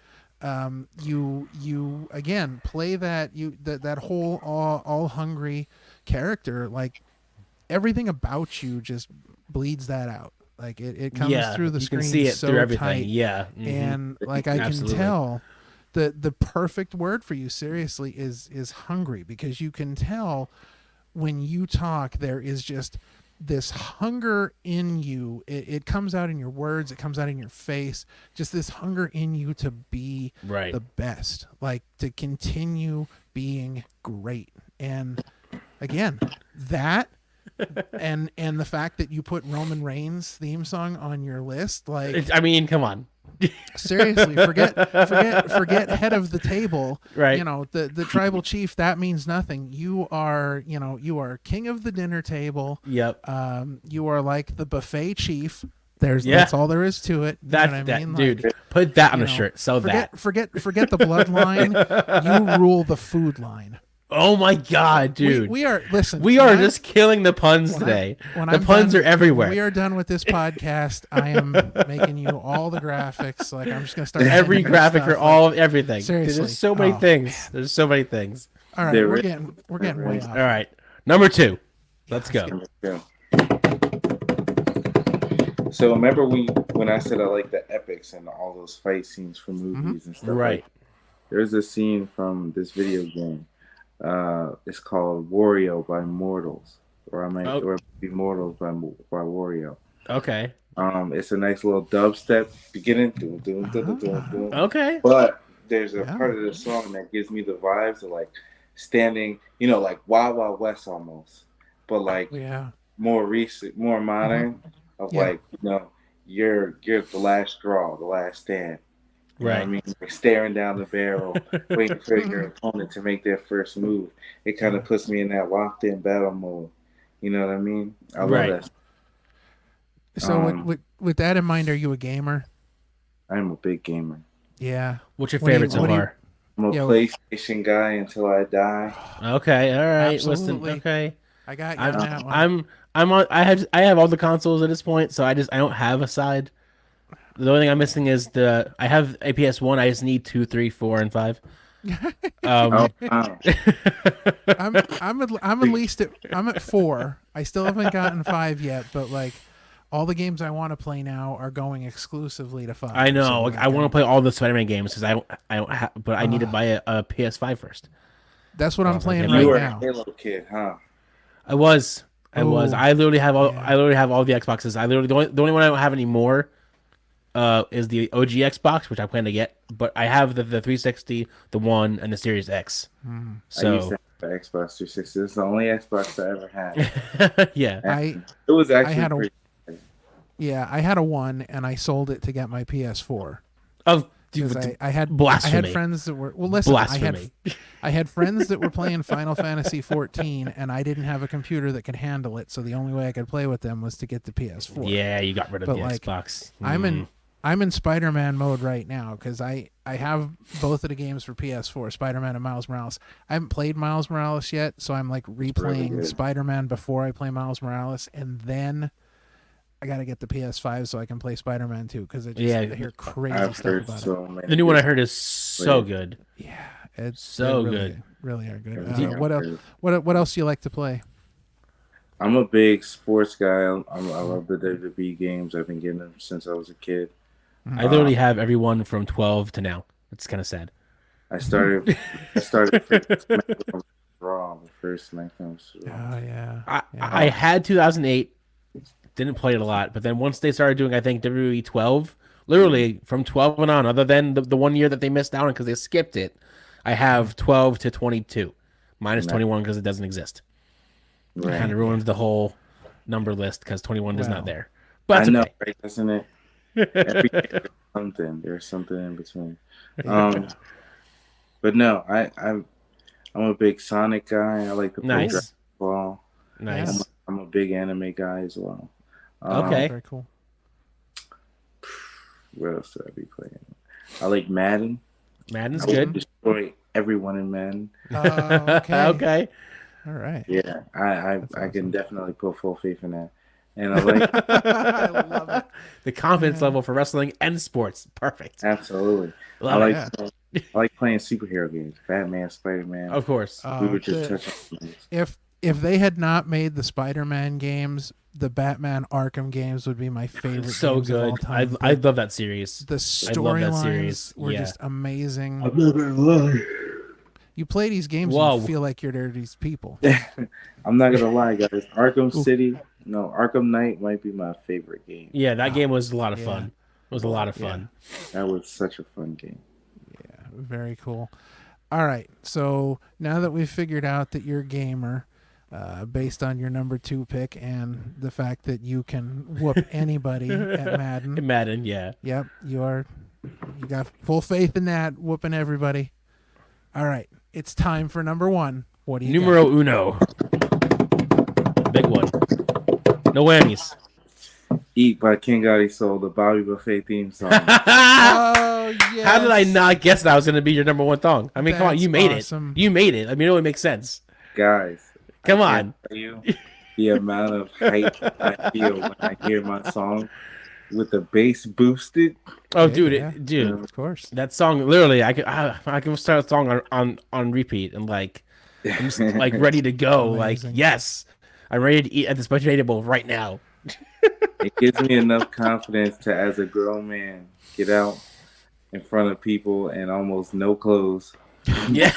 You again play that that whole all hungry character, like everything about you just bleeds that out. Like it comes through the you screen can see it so through everything. tight. Yeah. Mhm. And like I Absolutely. can tell the perfect word for you seriously is hungry, because you can tell when you talk there is just this hunger in you. It comes out in your words, it comes out in your face, just this hunger in you to be Right. the best, like to continue being great. And again, that and the fact that you put Roman Reigns theme song on your list, like I mean, come on. seriously, forget head of the table. Right. You know, the tribal chief, that means nothing. You are king of the dinner table. Yep. You are like the buffet chief. That's all there is to it. You know That what I that mean? dude. Like, Put that on you a know, shirt. Sell that. forget the bloodline. You rule the food line. Oh my god, dude. We are listen. We are when just killing the puns when today. when The I'm puns done- are everywhere. When we are done with this podcast, I am making you all the graphics. Like I'm just gonna start Every sending you graphic stuff, for all of everything. 'Cause seriously. There's so many Oh, things. There's so many things. All right, They're we're rich. getting way off. All right. Number 2. Let's go. Yeah. So remember when I said I like the epics and all those fight scenes from movies and stuff. Right. There's a scene from this video game. It's called Wario by Mortals, or or be Mortals by Wario. Okay. It's a nice little dubstep beginning, doom, doom, doom, doom, doom. Okay. But there's a Yeah. part of the song that gives me the vibes of like standing, like Wild Wild West almost, but like Yeah. more recent, more modern. Of Yeah. like, you're the last straw, the last stand. You know what I Right. mean? You're staring down the barrel, waiting for your opponent to make their first move. It kind of puts me in that locked in battle mode. You know what I mean? I love Right. that. So with that in mind, are you a gamer? I'm a big gamer. Yeah. What's your What do you- favorite so what do you- far? I'm a Yeah. PlayStation guy until I die. Okay. All right. Absolutely. Listen. Okay. I got you on that one. I'm on. I have all the consoles at this point, so I don't have a side. The only thing I'm missing is I have a PS1. I just need 2, 3, 4, and 5. Oh, wow. I'm at 4. I still haven't gotten 5 yet, but like all the games I want to play now are going exclusively to 5. I know. So, Like, I want to play all the Spider-Man games because I don't have, but I need to buy a PS5 first. That's what I'm playing okay. You were right a now. Halo kid, huh? I was. I literally have all. yeah. I literally have all the Xboxes. The only one I don't have anymore is the OG Xbox, which I plan to get. But I have the 360, the One, and the Series X. I used So to have the Xbox 360. It's the only Xbox I ever had. yeah, It was actually I had pretty. I had a 1 and I sold it to get my PS4. of Because I had blasphemy. friends that were listen. Blasphemy. I had friends that were playing Final Fantasy 14, and I didn't have a computer that could handle it. So the only way I could play with them was to get the PS4. Yeah, you got rid of But, the like, Xbox. I'm in Spider-Man mode right now because I have both of the games for PS4, Spider-Man and Miles Morales. I haven't played Miles Morales yet, so I'm like replaying good. Spider-Man before I play Miles Morales, and then I got to get the PS5 so I can play Spider-Man 2 because I hear crazy I've stuff heard about it. so many. The new one I heard is so good. Yeah, it's So really good. Really are good. Everything What I've else? heard. What else do you like to play? I'm a big sports guy. I love the WWE games. I've been getting them since I was a kid. I literally have everyone from 12 to now. It's kind of sad. I started SmackDown Raw, the first SmackDown was Raw. Oh yeah. I had 2008, didn't play it a lot, but then once they started doing, I think WWE 12, literally from 12 and on, other than the 1 year that they missed out on because they skipped it, I have 12 to 22, minus 21 because it doesn't exist. It Right. kind of ruins the whole number list because 21 is not there. But I it's know, okay. right? Isn't it? Every year there's something. There's something in between. But no, I'm a big Sonic guy. I like to play Nice. Dragon Ball. Nice. I'm a big anime guy as well. Okay. Very cool. What else do I be playing? I like Madden. Madden's I would good. destroy everyone in Madden. Okay. Okay. All right. Yeah, I can definitely put full faith in that. And I like I love it. The confidence level for wrestling and sports. Perfect. absolutely. Love I it. like playing superhero games. Batman, Spider-Man. Of course. We were just touching on those. If they had not made the Spider-Man games, the Batman Arkham games would be my favorite. So games of all good. time. I love that series. The I love that storylines series. were Yeah. just amazing. I'm not gonna lie. You play these games Whoa. and you feel like you're these people. I'm not gonna lie, guys. Arkham Knight might be my favorite game. Yeah, that game was a lot of yeah. fun. It was a lot of fun. That was such a fun game. Yeah, very cool. All right, so now that we've figured out that you're a gamer, based on your number 2 pick and the fact that you can whoop anybody at Madden. Madden, yeah. Yep, you got full faith in that, whooping everybody. All right, it's time for number 1. What do you Numero got? uno. Big one. No whammies. Eat by King Gotti Soul, the Bobby Buffet theme song. Oh, yes. How did I not guess that was going to be your number 1 song? I mean, come on, That's you made awesome. it. You made it. I mean, it only makes sense. Guys, Come I on. can't tell you the amount of hype I feel when I hear my song with the bass boosted. Oh, Yeah, dude, yeah. dude, Of course. that song literally, I can start a song on repeat and like I'm just like ready to go. Like, Amazing. yes, I'm ready to eat at the special table right now. It gives me enough confidence to, as a grown man, get out in front of people and almost no clothes. Yeah.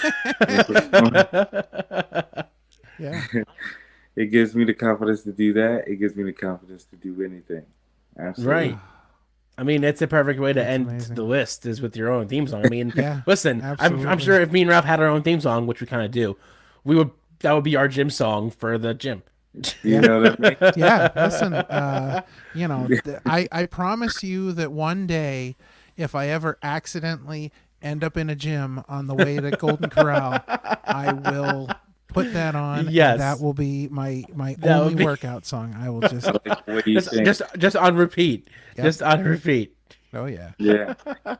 Yeah. It gives me the confidence to do that. It gives me the confidence to do anything. Absolutely. Right. I mean, that's a perfect way to That's end amazing. the list is with your own theme song. I mean, Yeah, listen, I'm absolutely. sure if me and Ralph had our own theme song, which we kind of do, that would be our gym song for the gym. You know what I mean? Yeah, listen, I promise you that one day, if I ever accidentally end up in a gym on the way to Golden Corral, I will put that on. and Yes. that will be my That would only be- workout song. I will just, What do you think? Just on repeat. Yep. Just on repeat. oh yeah, Yeah.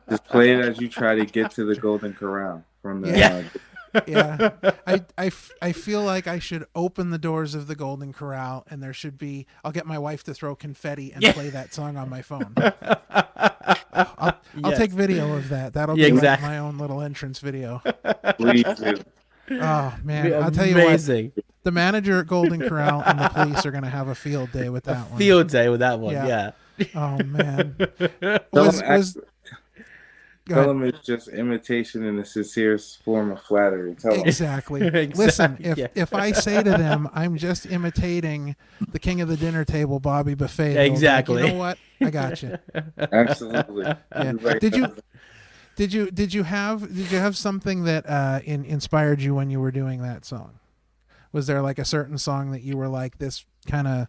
Just play it as you try to get to the Golden Corral from the Yeah. Yeah. I feel like I should open the doors of the Golden Corral, and there should be. I'll get my wife to throw confetti and play that song on my phone. I'll Yes. take video of that. That'll Yeah, be exactly. like my own little entrance video. Please do. Oh man, Be I'll tell you what. amazing. The manager at Golden Corral and the police are going to have a field day with that one. Field day with that one. Yeah. Yeah. Oh man. Tell Was them, go tell ahead. them it's just imitation in the sincerest form of flattery. Tell them. Exactly. Exactly, Listen, yeah. if I say to them, I'm just imitating the king of the dinner table, Bobby Buffet. they'll be like, Exactly. you know what? I got you. Absolutely. Yeah. Everybody Did you knows it. did you have something that inspired you when you were doing that song? Was there like a certain song that you were like, this kind of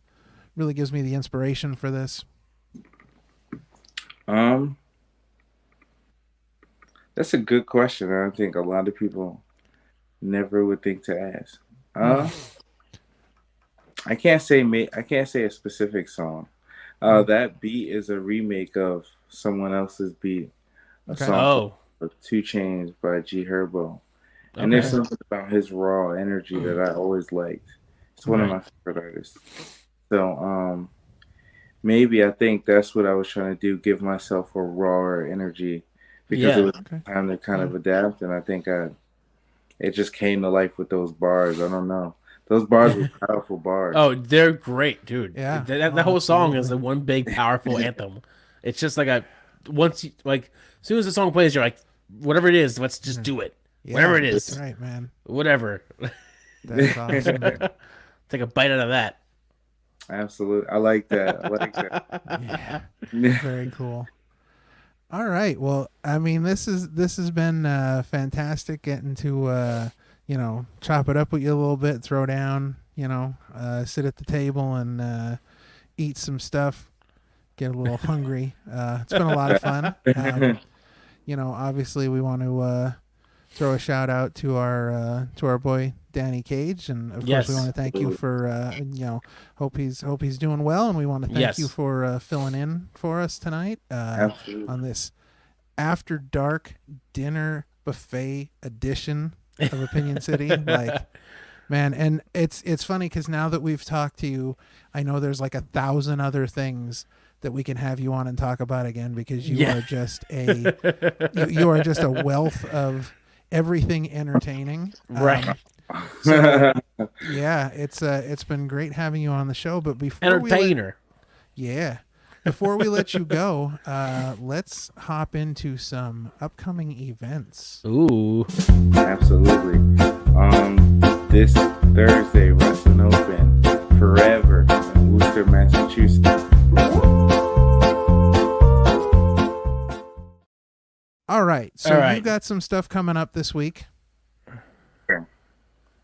really gives me the inspiration for this? That's a good question. I think a lot of people never would think to ask. I can't say a specific song. That beat is a remake of someone else's beat. A Okay. song Oh. of 2 Chainz by G Herbo. And Okay. there's something about his raw energy that I always liked. It's one of my favorite artists. So maybe I think that's what I was trying to do, give myself a rawer energy because Yeah. it was Okay. time to kind of adapt, and I think it just came to life with those bars. I don't know. Those bars were powerful bars. Oh, they're great, dude. Yeah. That whole song is the one big powerful anthem. It's just like as soon as the song plays, you're like, whatever it is, let's just do it. Yeah, Whatever it is. that's right, man. Whatever. That's awesome. Take a bite out of that. Absolutely. I like that. I like Yeah. that. Very cool. All right. Well, I mean, this has been fantastic getting to chop it up with you a little bit, throw down, sit at the table and eat some stuff, get a little hungry. It's been a lot of fun. Obviously we want to throw a shout out to our boy Danny Cage, and of Yes. course we want to thank you for hope he's doing well, and we want to thank Yes. you for filling in for us tonight Absolutely. on this after dark dinner buffet edition of Opinion City. Like, man, and it's funny because now that we've talked to you, I know there's like 1,000 other things that we can have you on and talk about again, because you Yeah. are just you are just a wealth of everything entertaining. Right. So yeah, it's been great having you on the show. But before Entertainer. before we let you go, let's hop into some upcoming events. Ooh. Absolutely. This Thursday, Wrestling Open Forever in Worcester, Massachusetts. All right, so All right. you got some stuff coming up this week. Sure.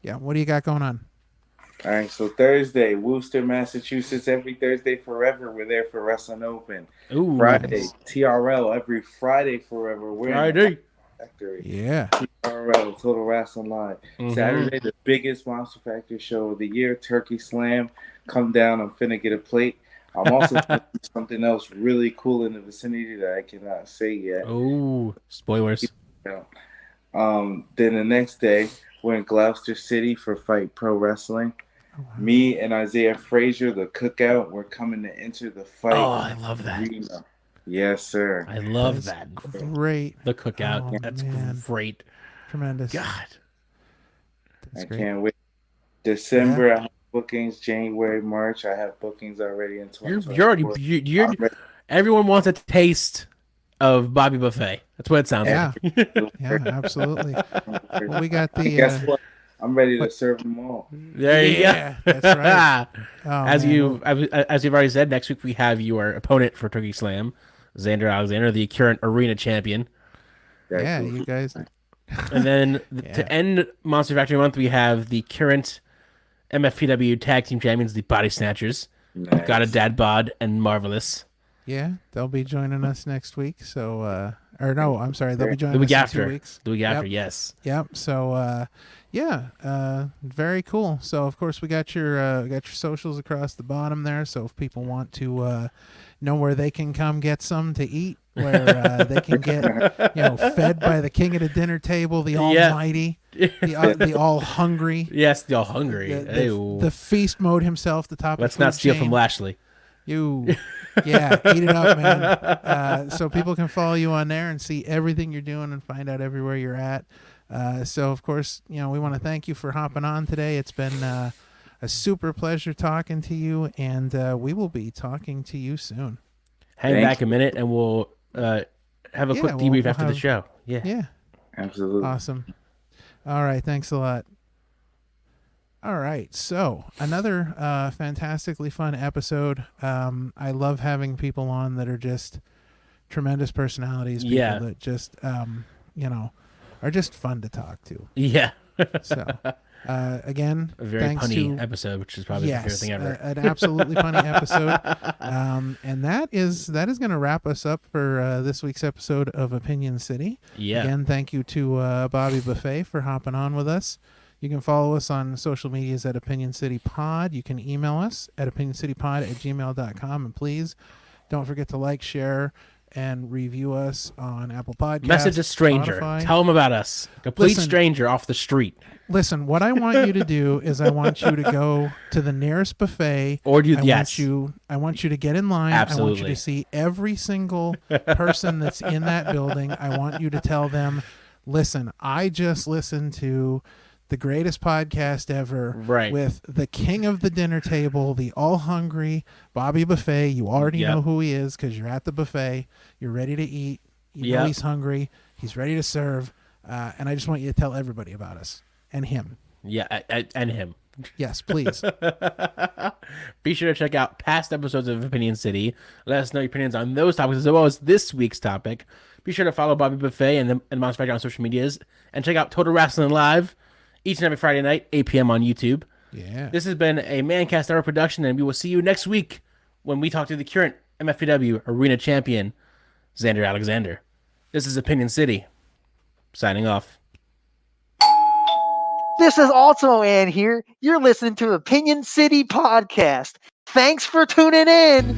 Yeah, what do you got going on? All right, so Thursday, Worcester, Massachusetts. Every Thursday forever, we're there for Wrestling Open. Ooh. Friday, TRL. Every Friday forever, we're in Friday. the Factory. Yeah. TRL, Total Wrestling Live. Mhm. Saturday, the biggest Monster Factory show of the year, Turkey Slam. Come down. I'm finna get a plate. I'm also doing something else really cool in the vicinity that I cannot say yet. Ooh. Spoilers. Then the next day, we're in Gloucester City for Fight Pro Wrestling. Me and Isaiah Frazier, the cookout, we're coming to enter the fight. Oh, I love that. arena. Yes, sir. I love that. Great. The cookout. Oh, That's man. great. Tremendous. God. That's I great. can't wait. December, I have bookings. January, March, I have bookings already in 2024. You're everyone wants a taste of Bobby Buffet. That's what it sounds Yeah. like. Yeah, absolutely. Well, we got the Guess what? I'm ready to serve them all. There you Yeah, go. that's right. Oh, as man. as you've already said, next week we have your opponent for Turkey Slam, Xander Alexander, the current arena champion. That's Yeah, cool. you guys. And then Yeah. to end Monster Factory month, we have the current MFPW tag team champions, the Body Snatchers. Nice. Got a Dad Bod and Marvelous. Yeah, they'll be joining us next week. So, or no, I'm sorry, they'll be joining The week us in after. 2 weeks. The week after, Yep. yes. Yep. So, very cool. So, of course, we got your socials across the bottom there. So, if people want to know where they can come get some to eat, where they can get fed by the king at a dinner table, the Almighty, the all hungry. Yes, the all hungry. The feast mode himself, the top. Let's of the not steal chain. from Lashley. Eat it up, man. So people can follow you on there and see everything you're doing and find out everywhere you're at. So of course, we want to thank you for hopping on today. It's been a super pleasure talking to you, and we will be talking to you soon. Hang back a minute, and we'll have a quick debrief after the show. Yeah. Absolutely. Awesome. All right. Thanks a lot. All right. So another fantastically fun episode. I love having people on that are just tremendous personalities. People that just, are just fun to talk to. Yeah. So, again, a very punny episode, which is probably my favorite thing ever. An absolutely punny episode. And that is going to wrap us up for this week's episode of Opinion City. Yeah. Again, thank you to Bobby Buffet for hopping on with us. You can follow us on social medias at Opinion City Pod. You can email us at opinioncitypod@gmail.com. And please don't forget to like, share, and review us on Apple Podcasts. Message a stranger. Spotify. Tell them about us. Complete stranger off the street. Listen, what I want you to do is I want you to go to the nearest buffet. Or I want you to get in line. Absolutely. I want you to see every single person that's in that building. I want you to tell them, listen, I just listened to the greatest podcast ever with the king of the dinner table, the all hungry Bobby Buffet. You already know who he is because you're at the buffet. You're ready to eat. You know he's hungry. He's ready to serve. And I just want you to tell everybody about us and him. Yeah, and him. Yes, please. Be sure to check out past episodes of Opinion City. Let us know your opinions on those topics as well as this week's topic. Be sure to follow Bobby Buffet and Monster Factory on social medias. And check out Total Wrestling Live each and every Friday night, 8 p.m. on YouTube. Yeah. This has been a Mancast Hour production, and we will see you next week when we talk to the current MFPW Arena Champion, Xander Alexander. This is Opinion City. Signing off. This is Ultimo Ann here. You're listening to Opinion City Podcast. Thanks for tuning in.